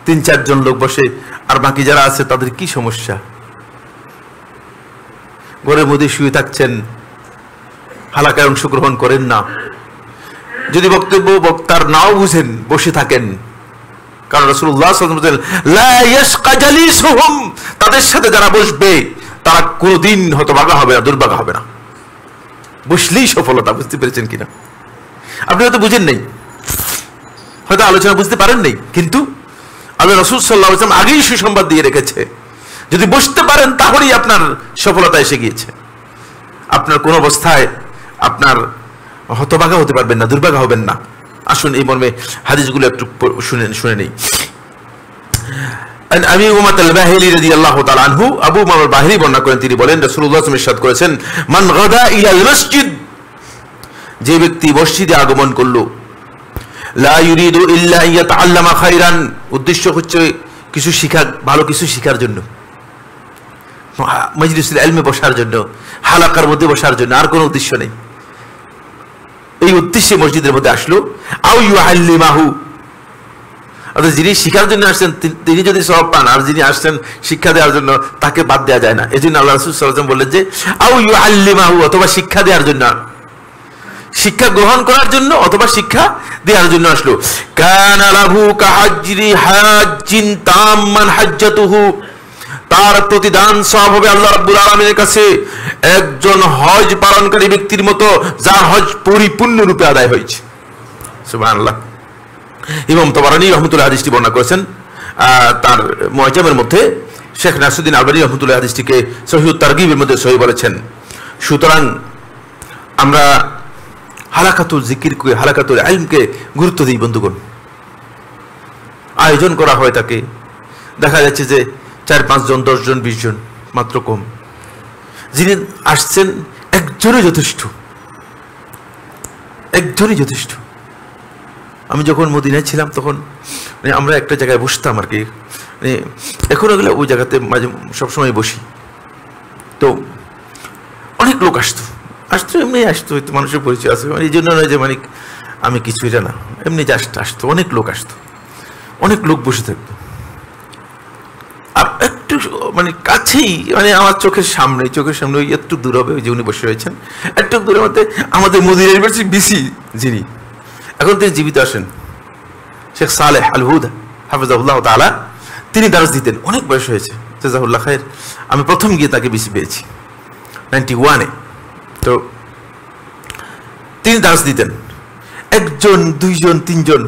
Speaker 1: ৩-৪ জন লোক বসে, আর বাকি যারা আছে তাদের কি সমস্যা? ঘরের মধ্যে শুয়ে থাকছেন, হালাকায় অংশগ্রহণ করেন না। যদি বক্তব্য বক্তার নাও বুঝেন, বসে থাকেন, কারণ রাসূলুল্লাহ সাল্লাল্লাহু আলাইহি ওয়াসাল্লাম বলেছেন, লা ইয়াশকা জালিসুহুম, তাদের সাথে যারা বসবে তারা কোনোদিন হতভাগা হবে না, দুর্ভাগা হবে না। বসলেই সফলতা। বুঝতে পেরেছেন কিনা? আপনি হয়তো বুঝেন নাই, হয়তো আলোচনা বুঝতে পারেন নাই, কিন্তু আল্লাহ রাসূল সাল্লাল্লাহু আলাইহি ওয়াসাল্লাম আগেই সুসংবাদ দিয়ে রেখেছে, যদি বসতে পারেন তাহলেই আপনার সফলতা এসে গিয়েছে। আপনার কোন অবস্থায় আপনার হতভাগা হতে পারবেন না, দুর্ভাগা হবেন না। আসুন এই মর্মে হাদিসগুলো একটু শুনে নেই। আবু উমামা আল-বাহিলি রাদিয়াল্লাহু তাআলা আনহু, আবু উমামা আল-বাহিলি বর্ণনা করেন, তিনি বলেন, রাসূলুল্লাহ সাল্লাল্লাহু আলাইহি ওয়াসাল্লাম ইরশাদ করেছেন, মান গাদা ইলাল মসজিদ, যে ব্যক্তি মসজিদে আগমন করলো, লা ইউরিদু ইল্লা ইয়াতাআল্লামা খায়রান, উদ্দেশ্য হচ্ছে কিছু শিখা, ভালো কিছু শিখার জন্য, মাজলিসুল ইলমে বসার জন্য, হালাকার মধ্যে বসার জন্য, আর কোনো উদ্দেশ্য নেই। এই উদ্দেশ্যে মসজিদের মধ্যে আসলো। আও ইউআল্লিমাহু, অর্থাৎ যিনি শিখার জন্য আসছেন তিনি যদি সওয়াব পান, আর যিনি আসছেন শিক্ষা দেওয়ার জন্য তাকে বাদ দেওয়া যায় না। এই জন্য আল্লাহ রাসূল সাল্লাল্লাহু আলাইহি ওয়াসাল্লাম বললেন যে আও ইউআল্লিমাহু, অথবা শিক্ষা দেওয়ার জন্য, শিক্ষা গ্রহণ করার জন্য অথবা শিক্ষা দেওয়ার জন্য আসলো। কানা লাহু কাহাজ্রি হাজ্জিন তাম্মান হাজ্জাতুহু, তার প্রতিদান সওয়াব হবে আল্লাহ রাব্বুল আলামিনের কাছে একজন হজ পালনকারী ব্যক্তির মতো, যার হজ পরিপূর্ণ রূপে আদায় হয়েছে। সুবহানাল্লাহ। ইমাম তাবারানী রাহমাতুল্লাহ হাদিসটি বর্ণনা করেছেন তার মুআজ্জামের মধ্যে। শেখ নাসিরউদ্দিন আলবানী রাহমাতুল্লাহ হাদিসটিকে সহিহুত তারগীবের মধ্যে সহিহ বলেছেন। সুতরাং আমরা হালাকাতুল জিকিরকে, হালাকাতুল ইলমকে গুরুত্ব দিই বন্ধুগণ। আয়োজন করা হয় তাকে, দেখা যাচ্ছে যে 4-5 জন, 10 জন, 20 জন, মাত্র কম। যিনি আসছেন একজনই যথেষ্ট, একজনই যথেষ্ট। আমি যখন মদিনায় ছিলাম তখন আমরা একটা জায়গায় বসতাম আর কি, এখনো গেলে ওই জায়গাতে মাঝে সবসময় বসি। তো অনেক লোক আসতো, আসতো, এমনি আসতো, হয়তো মানুষের পরিচয় আছে, মানে এই জন্য নয় যে মানে আমি কিছু এটা না, এমনি জাস্ট আসতো, অনেক লোক আসতো, অনেক লোক বসে থাকতো। আর একটু মানে কাছেই, মানে আমার চোখের সামনে ওই একটু দূর হবে, ওই যে উনি বসে রয়েছেন একটু দূরের মধ্যে আমাদের মদিনা ইউনিভার্সিটি বিসি যিনি এখন তিনি জীবিত আছেন, শেখ সালেহ আল হুদা হাফিজাহুল্লাহ তাআলা, তিনি দারস দিতেন, অনেক বয়স হয়েছে, জাযাহুল্লাহ খায়ের। আমি প্রথম গিয়ে তাকে বিসি পেয়েছি 91-এ। তো তিনি দারস দিতেন, একজন, দুইজন, তিনজন,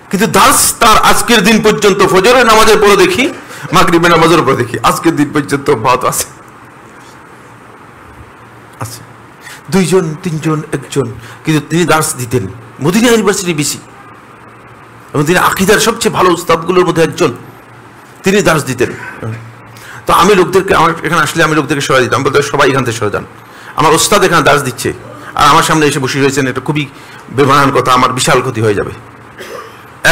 Speaker 1: কিন্তু দারস তার আজকের দিন পর্যন্ত, ফজরের নামাজের পরে দেখি, মাগরিবের নামাজের পরে দেখি, আজকের দিন পর্যন্ত অব্যাহত আছে। আচ্ছা, দুইজন, তিনজন, একজন, কিন্তু তিনি দারস দিতেন, মদিনা ইউনিভার্সিটি বিসি, এবং তিনি আকীদার সবচেয়ে ভালো উস্তাদগুলোর মধ্যে একজন, তিনি দারস দিতেন। তো আমি লোকদেরকে, আমার এখানে আসলে আমি লোকদেরকে সরাই দিতাম, বলতে সবাই এখান থেকে সরে যান, আমার ওস্তাদ এখানে দারস দিচ্ছে আর আমার সামনে এসে বসে রয়েছেন, এটা খুবই বেমানান কথা, আমার বিশাল ক্ষতি হয়ে যাবে।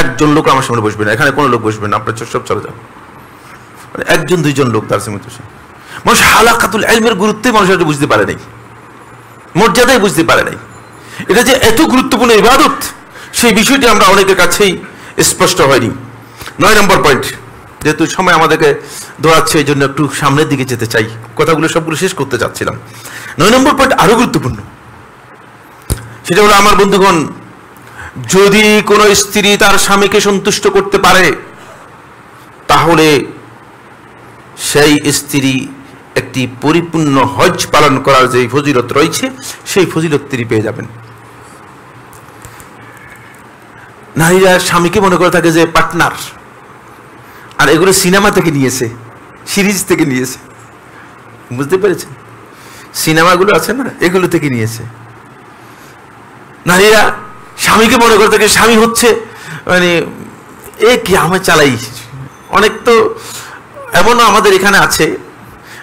Speaker 1: একজন লোক আমার সামনে বসবে না, এখানে কোনো লোক বসবে না, আপনার সব চলে যান। মানে একজন, দুইজন লোক দারসের মধ্যে। মানুষ হালাকাতুল ইলমের গুরুত্বই মানুষ হয়তো বুঝতে পারে নাই, মর্যাদাই বুঝতে পারে নাই, এটা যে এত গুরুত্বপূর্ণ ইবাদত, সেই বিষয়টি আমরা অনেকের কাছেই স্পষ্ট হয়নি। 9 নম্বর পয়েন্ট, যেহেতু সময় আমাদেরকে দৌড়াচ্ছে, এই জন্য একটু সামনের দিকে যেতে চাই, কথাগুলো সবগুলো শেষ করতে চাচ্ছিলাম। 9 নম্বর পয়েন্ট আরো গুরুত্বপূর্ণ, সেটা হলো আমার বন্ধুগণ, যদি কোনো স্ত্রী তার স্বামীকে সন্তুষ্ট করতে পারে, তাহলে সেই স্ত্রী একটি পরিপূর্ণ হজ পালন করার যে ফজিলত রয়েছে, সেই ফজিলত তিনি পেয়ে যাবেন। নারীরা স্বামীকে মনে করে থাকে যে পার্টনার, আর এগুলো সিনেমা থেকে নিয়েছে, সিরিজ থেকে নিয়েছে, বুঝতে পেরেছেন? সিনেমাগুলো আছে না, এগুলো থেকে নিয়েছে। নারীরা স্বামীকে মনে করে থাকে স্বামী হচ্ছে মানে এ কি আমি চালাই। অনেক তো এমনও আমাদের এখানে আছে,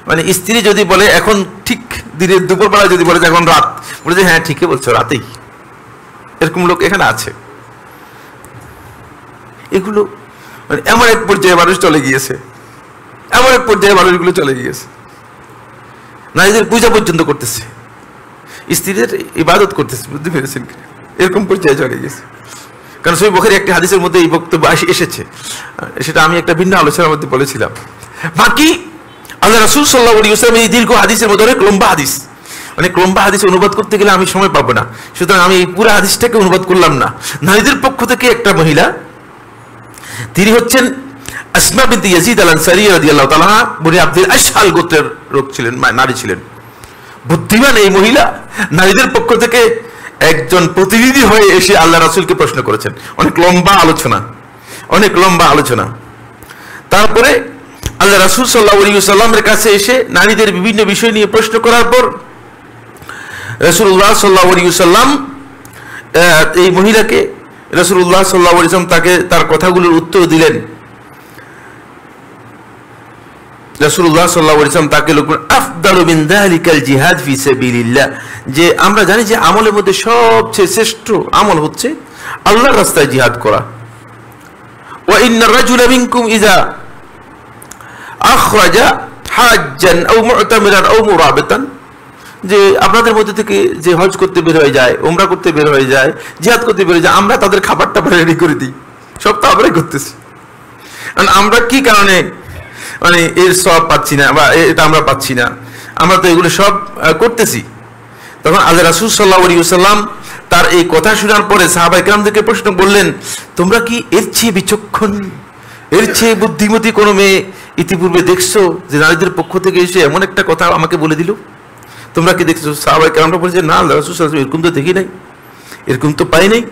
Speaker 1: মানে স্ত্রী যদি বলে এখন ঠিক দিনের দুপুরবেলা যদি বলে যে এখন রাত, বলে যে হ্যাঁ ঠিকই বলছো, রাতেই, এরকম লোক এখানে আছে। এগুলো মানে এমন এক পর্যায়ে মানুষ চলে গিয়েছে, এমন এক পর্যায়ে মানুষগুলো চলে গিয়েছে, নারীদের পূজা পর্যন্ত করতেছে, স্ত্রীদের ইবাদত করতেছে, বুঝতে পেরেছেন? এরকম পর্যায়ে চলে গেছে। কারণ সহিহ বুখারী একটি হাদিসের মধ্যে এই বক্তব্য এসেছে, সেটা আমি একটা ভিন্ন আলোচনার মধ্যে বলেছিলাম। বাকি আল্লাহ রাসূল সাল্লাল্লাহু আলাইহি ওয়াসাল্লাম এই দীর্ঘ হাদিসের মধ্যে অনেক লম্বা হাদিস, অনেক লম্বা হাদিস অনুবাদ করতে গেলে আমি সময় পাবো না, সুতরাং আমি এই পুরো হাদিসটাকে অনুবাদ করলাম না। নারীদের পক্ষ থেকে একটা মহিলা, তিনি হচ্ছেন আসমা বিনতে ইয়াজিদ আল আনসারী রাদিয়াল্লাহু তাআলা, বনি আব্দুল আশহাল গোত্রের লোক ছিলেন, নারী ছিলেন, বুদ্ধিমান এই মহিলা নারীদের পক্ষ থেকে একজন প্রতিনিধি হয়ে এসে আল্লাহ রাসূলকে প্রশ্ন করেছেন। অনেক লম্বা আলোচনা, অনেক লম্বা আলোচনা। তারপরে আল্লাহ রাসূল সাল্লাল্লাহু আলাইহি ওয়াসাল্লামের কাছে এসে নারীদের বিভিন্ন বিষয় নিয়ে প্রশ্ন করার পর রাসূলুল্লাহ সাল্লাল্লাহু আলাইহি ওয়াসাল্লাম এই মহিলাকে, রাসূলুল্লাহ সাল্লাল্লাহু আলাইহি ওয়াসাল্লাম তাকে তার কথাগুলোর উত্তর দিলেন। রাসূলুল্লাহ সাল্লাল্লাহু আলাইহি ওয়াসাল্লাম তাকে বললেন, আফদালু মিন যালিকাল জিহাদ ফি সাবিলিল্লাহ, যে আমরা জানি যে আমলের মধ্যে সবচেয়ে শ্রেষ্ঠ আমল হচ্ছে আল্লাহর রাস্তায় জিহাদ করা। ওয়া ইন্নার রাজুলা মিনকুম ইযা আখরাজা হাজ্জান আও মু'তামিরান আও মুরাবিতান, যে আপনাদের মধ্যে থেকে যে হজ করতে বের হয়ে যায়, উমরা করতে বের হয়ে যায়, জিহাদ করতে বের হয়ে যায়, আমরা তাদের খাবারটা রেডি করে দিই, সব তো আমরাই করতেছি। আমরা কি কারণে মানে এর সব পাচ্ছি না বা এটা আমরা পাচ্ছি না, আমরা তো এগুলো সব করতেছি। তখন আল্লাহ রাসূল সাল্লাল্লাহু আলাইহি ওয়াসাল্লাম তার এই কথা শোনার পরে সাহাবায়ে কেরামদেরকে প্রশ্ন করলেন, তোমরা কি এর চেয়ে বিচক্ষণ, এর চেয়ে বুদ্ধিমতী কোনো মেয়ে ইতিপূর্বে দেখছো যে নারীদের পক্ষ থেকে এসে এমন একটা কথা আমাকে বলে দিল? তোমরা কি দেখছো? সাহাবায়ে কেরামরা বলছে, না আল্লাহ রাসূল সাল্লাল্লাহু আলাইহি ওয়াসাল্লাম, এরকম তো দেখি নাই, এরকম তো পাই নাই।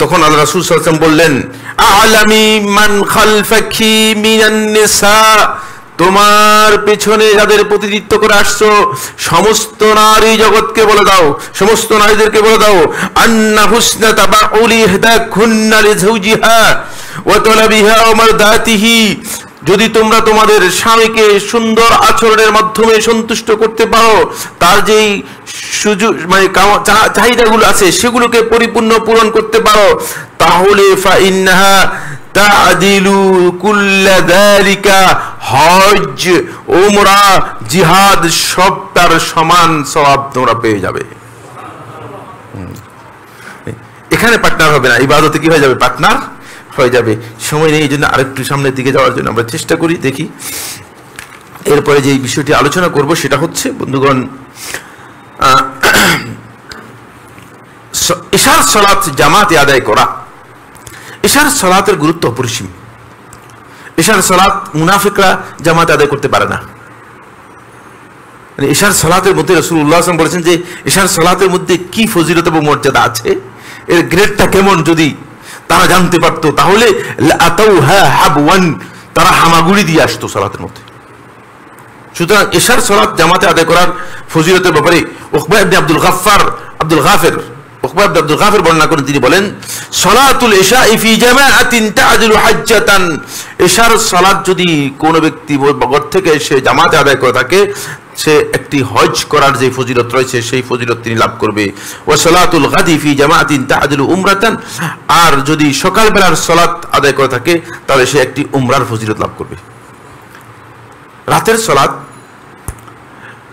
Speaker 1: তখন আল্লাহ রাসূল সাল্লাল্লাহু আলাইহি ওয়াসাল্লাম বললেন, আ'লামি মান খালফাকি মিনান নিসা, তোমার পেছনে যাদের প্রতিনিধিত্ব করে আসছো সমস্ত নারী জগৎকে বলে দাও, সমস্ত নারীদেরকে বলে দাও, আন্না হুসনা তাবাউলি ইহদাকুন্না লিজাওজিহা ওয়া তালাবিহা ওয়া মারদাতিহি, যদি তোমরা তোমাদের স্বামীকে সুন্দর আচরণের মাধ্যমে সন্তুষ্ট করতে পারো, তার যেই সুযোগ মানে চাহিদাগুলো আছে সেগুলোকে পরিপূর্ণ পূরণ করতে পারো, তাহলে ফাইন্নাহা তা'দিলু কুল্লা যালিকা, হজ, উমরা, জিহাদ সবটার সমান সওয়াব তোমরা পেয়ে যাবে। এখানে পার্টনার হবে না, ইবাদতে কি হয়ে যাবে? পার্টনার হয়ে যাবে। সময় নেই, এই জন্য আরেকটু সামনের দিকে যাওয়ার জন্য আমরা চেষ্টা করি, দেখি। এরপরে যে বিষয়টি আলোচনা করব সেটা হচ্ছে বন্ধুগণ, ইশার সালাত জামাতে আদায় করা। ইশার সালাতের গুরুত্ব অপরিসীম। ইশার সালাত মুনাফিকরা জামাতে আদায় করতে পারে না। ইশার সালাতের মধ্যে রাসূলুল্লাহ সাল্লাল্লাহু আলাইহি ওয়াসাল্লাম বলেছেন যে ইশার সালাতের মধ্যে কি ফজিলত এবং মর্যাদা আছে, এর গ্রেডটা কেমন যদি তারা জানতে পারতো তাহলে লাতাউহা হাবওয়ান, তারা হামাগুড়ি দিয়ে আসতো সালাতের মধ্যে। সুতরাং ইশার সালাত জামাতে আদায় করার ফজিলতের ব্যাপারে উকবা ইবনে আব্দুল গাফির বর্ণনা করেন। তিনি বলেন, সালাতুল ইশা ফি জামাআতিন তা'দিলু হাজ্জাতান, ইশার সালাত যদি কোন ব্যক্তি ঘর থেকে এসে জামাতে আদায় করে থাকে, সে একটি হজ করার যে ফজিলত রয়েছে সেই ফজিলত তিনি লাভ করবে। ওয়া সালাতুল গাদি ফি জামাআতিন তা'দিলু উমরাতান, আর যদি সকালবেলার সালাত আদায় করে থাকে তাহলে সে একটি উমরার ফজিলত লাভ করবে। রাতের সালাত,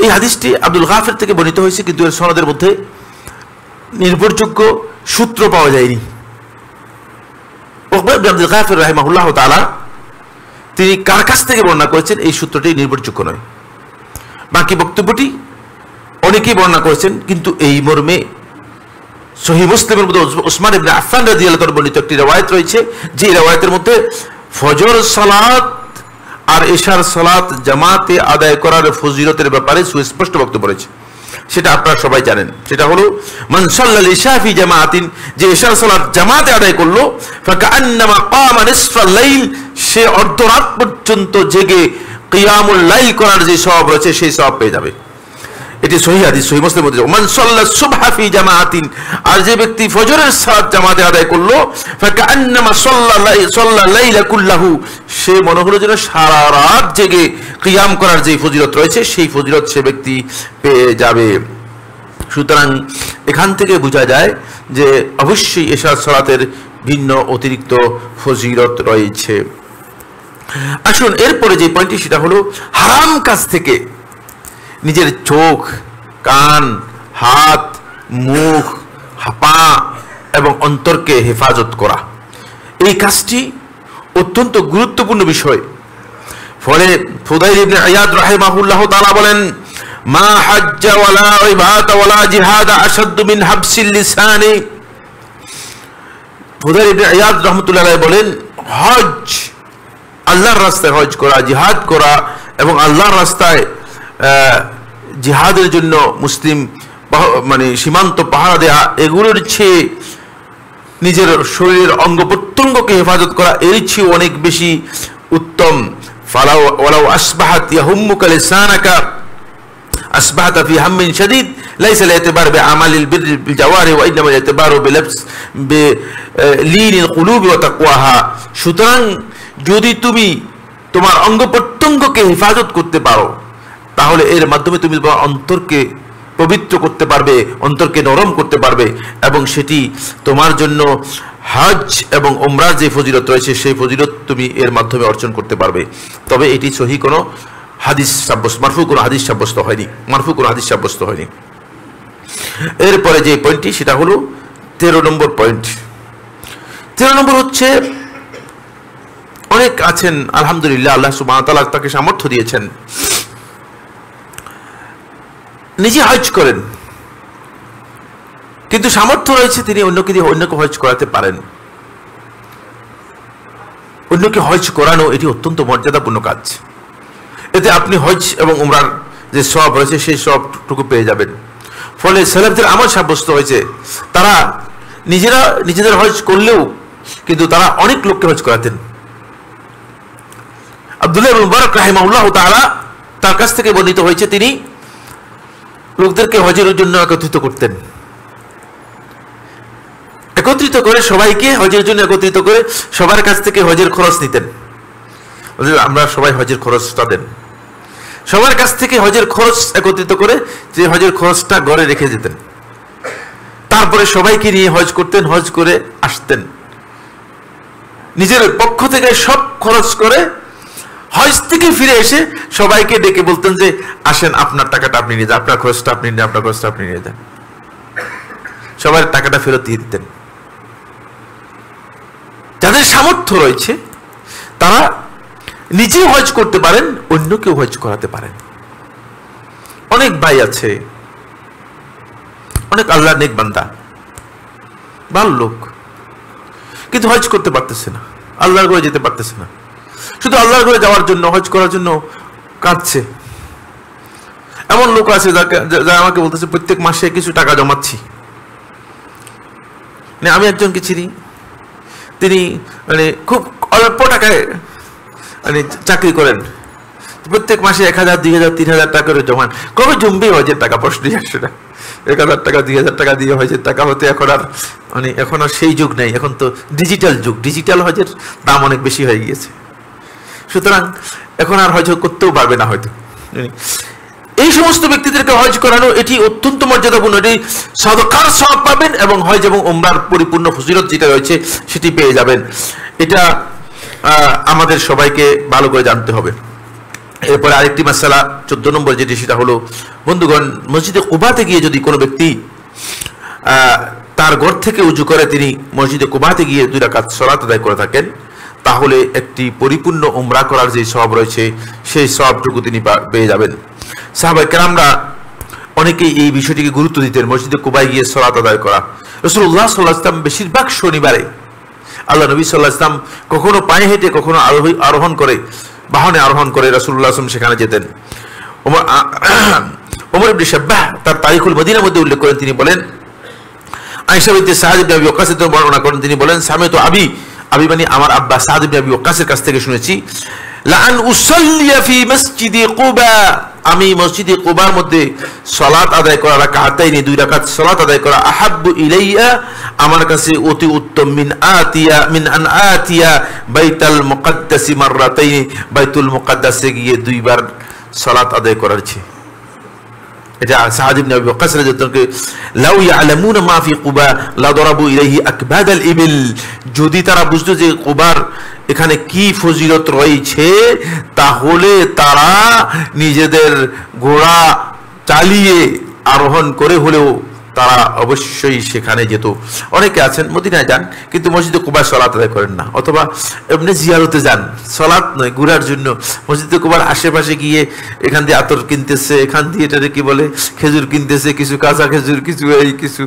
Speaker 1: এই হাদিসটি আব্দুল গাফির থেকে বর্ণিত হয়েছে, কিন্তু এর সনদের মধ্যে নির্ভরযোগ্য সূত্র পাওয়া যায়নি। উকবা ইবনে আব্দুল গাফির রাহিমাহুল্লাহ তাআলা তিনি কার কাছ থেকে বর্ণনা করেছেন এই সূত্রটি নির্ভরযোগ্য নয়। বাকি বক্তব্যটি অনেকেই বর্ণনা করেছেন, কিন্তু এই মর্মে সহিহ মুসলিমের মধ্যে উসমান ইবনে আফফান রাদিয়াল্লাহু তাআলা বর্ণিত একটি রওয়ায়াত রয়েছে, যে রওয়ায়াতের মধ্যে ফজর সালাত আর ইশার সালাত জামাতে আদায় করার ফজিলতের ব্যাপারে সুস্পষ্ট বক্তব্য রয়েছে। সেটা আপনারা সবাই জানেন। সেটা হলো মান সাল্লাল ইশা ফি জামাআতিন, যে ইশার সালাত জামাতে আদায় করলো, ফাকান্নামা কামা নিসফাল লাইল, সে অর্ধরাত পর্যন্ত জেগে কিয়ামুল লাইল করার যে সওয়াব রয়েছে সেই সওয়াব পেয়ে যাবে। এটি সহিহ হাদিস, সহিহ মুসলিমের মধ্যে। মান সাল্লাস সুবহা ফি জামাআতিন, আর যে ব্যক্তি ফজরের সালাত জামাতে আদায় করলো, ফাকান্নামা সাল্লা লাইলা কুল্লাহু, সে মনে হলো যেন সারা রাত জেগে কিয়াম করার যে ফজিলত রয়েছে সেই ফজিলত সে ব্যক্তি পেয়ে যাবে। সুতরাং এখান থেকে বোঝা যায় যে অবশ্যই ইশার সালাতের ভিন্ন অতিরিক্ত ফজিলত রয়েছে। আসুন এরপরে যে পয়েন্টটি সেটা হলো হারাম কাজ থেকে নিজের চোখ, কান, হাত, মুখ, পা এবং অন্তরকে হেফাজত করা। এই কাজটি অত্যন্ত গুরুত্বপূর্ণ বিষয়। ফলে ফুদাইল ইবনে আয়াদ রাহিমাহুল্লাহ তাআলা বলেন, মা হাজ্জা ওয়ালা ইবাদা ওয়ালা জিহাদ আশাদ্দু মিন হাবসিল লিসানি। ফুদাইল ইবনে আয়াদ রাহমাতুল্লাহ আলাইহি বলেন, হজ, আল্লাহর রাস্তায় হজ করা, জিহাদ করা এবং আল্লাহর রাস্তায় জিহাদের জন্য মুসলিম সীমান্ত পাহারা দেয়া, এগুলোর চেয়ে নিজের শরীরের অঙ্গ প্রত্যঙ্গকে হেফাজত করা এর চেয়ে অনেক বেশি উত্তম। ওয়ালাউ আসবাহাত ইয়াহুম্মুকা লিসানাকা আসবাহাতা ফি হাম্মিন শাদীদ লাইসা লি'তিবার বিআমালিল বিররি বিল জাওয়ারি ওয়া ইন্নামা লি'তিবারু লিনিল কুলুবি ওয়া তাকওয়াহা। সুতরাং যদি তুমি তোমার অঙ্গ প্রত্যঙ্গকে হেফাজত করতে পারো তাহলে এর মাধ্যমে তুমি তোমার অন্তরকে পবিত্র করতে পারবে, অন্তরকে নরম করতে পারবে, এবং সেটি তোমার জন্য হজ এবং উমরার যে ফজিলত রয়েছে সেই ফজিলত তুমি এর মাধ্যমে অর্জন করতে পারবে। তবে এটি সহিহ কোনো হাদিস সাব্যস্ত, মারফু কোনো হাদিস সাব্যস্ত হয়নি। এরপরে যে পয়েন্টটি সেটা হলো 13 নম্বর পয়েন্ট। 13 নম্বর হচ্ছে, অনেক আছেন আলহামদুলিল্লাহ, আল্লাহ সুবহানাহু ওয়া তাআলা তাকে সামর্থ্য দিয়েছেন, নিজে হজ করেন, কিন্তু সামর্থ্য রয়েছে তিনি অন্যকে হজ করাতে পারেন। অন্যকে হজ করানো এটি অত্যন্ত মর্যাদাপূর্ণ কাজ। এতে আপনি হজ এবং উমরার যে সওয়াব রয়েছে সেই সওয়াবটুকু পেয়ে যাবেন। ফলে সালাফদের আমল সাব্যস্ত হয়েছে, তারা নিজেদের হজ করলেও কিন্তু তারা অনেক লোককে হজ করাতেন। আব্দুল্লাহ ইবনে মুবারক রাহিমাহুল্লাহ তাআলা তার কাছ থেকে বর্ণিত হয়েছে, তিনি লোকদেরকে হজের জন্য একত্রিত করতেন, একত্রিত করে সবাইকে হজের জন্য একত্রিত করে সবার কাছ থেকে হজের খরচ নিতেন। আমরা সবাই হজের খরচটা দেন, সবার কাছ থেকে হজের খরচ একত্রিত করে যে হজের খরচটা ঘরে রেখে যেতেন। তারপরে সবাইকে নিয়ে হজ করতেন, হজ করে আসতেন। নিজের পক্ষ থেকে সব খরচ করে হজ থেকে ফিরে এসে সবাইকে ডেকে বলতেন যে আসেন, আপনার টাকাটা আপনি নিয়ে যান, আপনার খরচটা আপনি নিয়ে, আপনার খরচটা আপনি নিয়ে যান। সবার টাকাটা ফেরত দিয়ে দিতেন। যাদের সামর্থ্য রয়েছে তারা নিজে হজ করতে পারেন, অন্যকেও হজ করাতে পারেন। অনেক ভাই আছে, অনেক আল্লাহর নেক বান্দা, ভালো লোক, কিন্তু হজ করতে পারতেছে না, আল্লাহর ঘরে যেতে পারতেছে না। শুধু আল্লাহর ঘরে যাওয়ার জন্য, হজ করার জন্য কাঁদছে। এমন লোক আছে যারা আমাকে বলতেছে প্রত্যেক মাসে কিছু টাকা জমাচ্ছি। মানে আমি একজনকে চিনি, তিনি মানে খুব অল্প টাকায় মানে চাকরি করেন, প্রত্যেক মাসে 1000, 2000, 3000 টাকা করে জমান। কবে জমবে হজের টাকা? প্রশ্নই আসে না। 1000 টাকা, 2000 টাকা দিয়ে হজের টাকা হতে এখন আর সেই যুগ নেই। এখন তো ডিজিটাল যুগ, ডিজিটাল হজের দাম অনেক বেশি হয়ে গিয়েছে। সুতরাং এখন আর হজ করতেও পারবে না হয়তো। এই সমস্ত ব্যক্তিদেরকে হজ করানো এটি অত্যন্ত মর্যাদাপূর্ণ। এটি সাদকার সওয়াব পাবেন এবং হজ এবং উমরার পরিপূর্ণ ফজিলত যেটা রয়েছে সেটি পেয়ে যাবেন। এটা আমাদের সবাইকে ভালো করে জানতে হবে। এরপরে আরেকটি মাসআলা 14 নম্বর যেটি, সেটা হলো বন্ধুগণ, মসজিদে কুবাতে গিয়ে যদি কোনো ব্যক্তি তার ঘর থেকে উজু করে তিনি মসজিদে কুবাতে গিয়ে 2 রাকাত সালাত আদায় করে থাকেন, তাহলে একটি পরিপূর্ণ উমরা করার যে সওয়াব রয়েছে সেই সওয়াবটুকু তিনি পেয়ে যাবেন। সাহাবায়ে কেরামরা অনেকেই এই বিষয়টিকে গুরুত্ব দিতেন, মসজিদে কুবায় গিয়ে সালাত আদায় করা। রাসূলুল্লাহ সাল্লাল্লাহু আলাইহি ওয়াসাল্লাম বেশিরভাগ শনিবারে, আল্লাহ নবী সাল্লাল্লাহু আলাইহি ওয়াসাল্লাম কখনো পায়ে হেঁটে, কখনো আরোহণ করে, বাহনে আরোহণ করে রাসূলুল্লাহ সাল্লাল্লাহু আলাইহি ওয়াসাল্লাম সেখানে যেতেন। ওমর ইবনে সাব্বাহ তার তারিখুল মদিনার মধ্যে উল্লেখ করেন, তিনি বলেন, আয়েশা বিনতে সাদ ইবনে আবি ওয়াক্কাস থেকে বর্ণনা করেন, তিনি বলেন, সামিতু আবি মানে আমার আব্বা সাদ ইবনে আবি ওয়াক্কাসের কাছ থেকে শুনেছি, লাআন উসাল্লিয়া ফি মসজিদি কুবা, আমি মসজিদে কুবার মধ্যে সালাত আদায় করা, রাকাতাইনি 2 রাকাত সালাত আদায় করা, আহাব্বু ইলাইয়া, আমার কাছে অতি উত্তম, মিন আন আতিয়া বাইতুল মুকদ্দাস মাররাতাইনি, বাইতুল মুকদ্দাসে গিয়ে 2 বার সালাত আদায় করার চেয়ে। এটা সাদ ইবনে আবি ওয়াক্কাস রাদিয়াল্লাহু আনহু, লাউ ইয়ালামুনা মা ফি কুবা লা দরাবু ইলাইহি আকবাদাল ইবিল, যদি তারা বুঝতো যে কুবার এখানে কি ফজিলত রয়েছে, তাহলে তারা নিজেদের ঘোড়া চালিয়ে আরোহণ করে হলেও তারা অবশ্যই সেখানে যেত। অনেকে আছেন মদিনায় যান কিন্তু মসজিদে কুবার সালাত আদায় করেন না, অথবা এমনি জিয়ারতে যান, সালাত নয়, ঘোরার জন্য। মসজিদে কুবার আশেপাশে গিয়ে এখান দিয়ে আতর কিনতেছে, এখান দিয়ে এটাকে কি বলে খেজুর কিনতেছে, কিছু কাঁচা খেজুর, কিছু এই কিছু,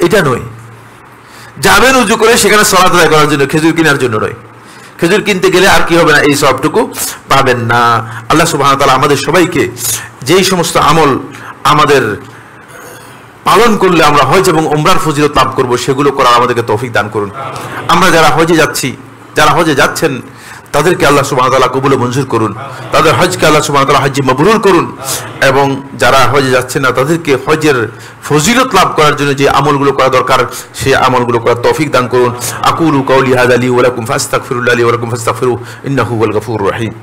Speaker 1: এটা নয়। যাবেন উজু করে সেখানে সালাত আদায় করার জন্য, খেজুর কেনার জন্য নয়। খেজুর কিনতে গেলে আর কি হবে না, এই সবটুকু পাবেন না। আল্লাহ সুবহানাহু ওয়া তাআলা আমাদের সবাইকে যেই সমস্ত আমল আমাদের পালন করলে আমরা হজ এবং উমরার ফজিলত লাভ করব, সেগুলো করার আমাদেরকে তৌফিক দান করুন। আমরা যারা হজে যাচ্ছি, যারা হজে যাচ্ছেন, তাদেরকে আল্লাহ সুবহানাহু ওয়া তাআলা কবুল ও মঞ্জুর করুন, তাদের হজকে আল্লাহ সুবহানাহু ওয়া তাআলা হজ্জে মাবরুর করুন, এবং যারা হজে যাচ্ছেন না তাদেরকে হজের ফজিলত লাভ করার জন্য যে আমলগুলো করা দরকার সেই আমলগুলো করার তৌফিক দান করুন। আকুলু কাওলি হাযা লি ওয়া লাকুম ফাস্তাগফিরুল্লাহ লি ওয়া লাকুম ফাস্তাগফিরু ইন্নাহু হুয়াল গফুরুর রহিম।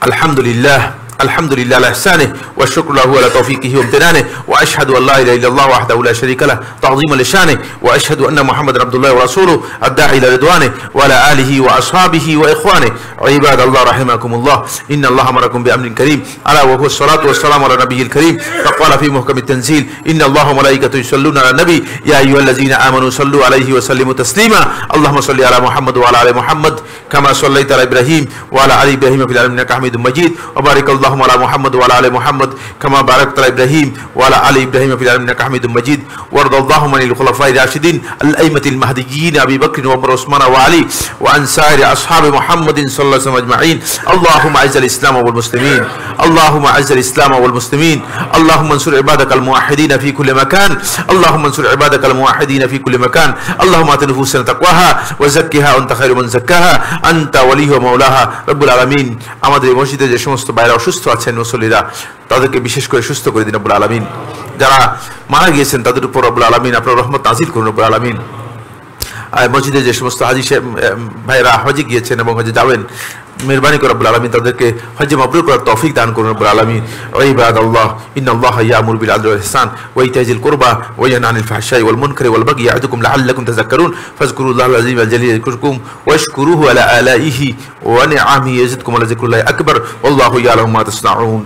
Speaker 1: আলহামদুলিল্লাহ الحمد لله على إحسانه والشكر له على توفيقه وامتنانه وأشهد أن لا إله إلا الله وحده لا شريك له تعظيما لشانه وأشهد أن محمدا عبد الله ورسوله الداعي إلى رضوانه وعلى آله وأصحابه وإخوانه. عباد الله رحمكم الله، إن الله أمركم بأمر كريم ألا وهو الصلاة والسلام على نبيه الكريم، فقال في محكم التنزيل إن الله وملائكته يصلون على النبي يا أيها الذين آمنوا صلوا عليه وسلموا تسليما. اللهم صل على محمد وعلى آل محمد كما صليت على إبراهيم وعلى آل إبراهيم في العالمين إنك حميد مجيد، وبارك اللهم على محمد وعلى آل محمد كما باركت على إبراهيم وعلى آل إبراهيم في العالمين إنك حميد مجيد. وارض اللهم عن الخلفاء الراشدين الأئمة المهديين أبي بكر وعمر وعثمان وعلي وعن سائر أصحاب محمد صلى الله عليه وسلم أجمعين. اللهم أعز الإسلام والمسلمين، اللهم أعز الإسلام والمسلمين، اللهم انصر عبادك الموحدين في كل مكان، اللهم انصر عبادك الموحدين في كل مكان. اللهم آت نفوسنا تقواها وزكها أنت خير من زكاها أنت وليها ومولاها رب العالمين. আমাদের মসজিদে যে সমস্ত বাইরে অসুস্থ আছেন মুসল্লিরা, তাদেরকে বিশেষ করে সুস্থ করে দিন রব্বুল আলামিন। যারা মারা গিয়েছেন তাদের উপর রব্বুল আলামিন আপনার রহমত নাজিল করুন রব্বুল আলামিন। মসজিদে যে সমস্ত হাজী ভাইরা হজে গিয়েছেন এবং হজে যাবেন, মেহরবানি করে রব্বুল আলামিন তাদেরকে হজ্জে মাবরুর করার তৌফিক দান করুন রব্বুল আলামিন। ওয়া ইবাদাল্লাহ ইন্নাল্লাহা ইয়ামুরু বিল আদলি ওয়াল ইহসান ওয়া ইতাইজিল কুরবা ওয়া ইয়ানহা আনিল ফাহশাই ওয়াল মুনকারি ওয়াল বাগyi ইয়া'iদুকুম লাআল্লাকুম তাযাক্কারুন ফাযকুরুল্লাহাল আযীম আল জালিল ইয়াযকুরকুম ওয়াশকুরুহু আলা আলাইহি ওয়া নি'আমিহি ইয়াজিদকুম ওয়া লাযিকরুল্লাহি আকবার ওয়াল্লাহু ইয়া'লামু মা তাসনাউন।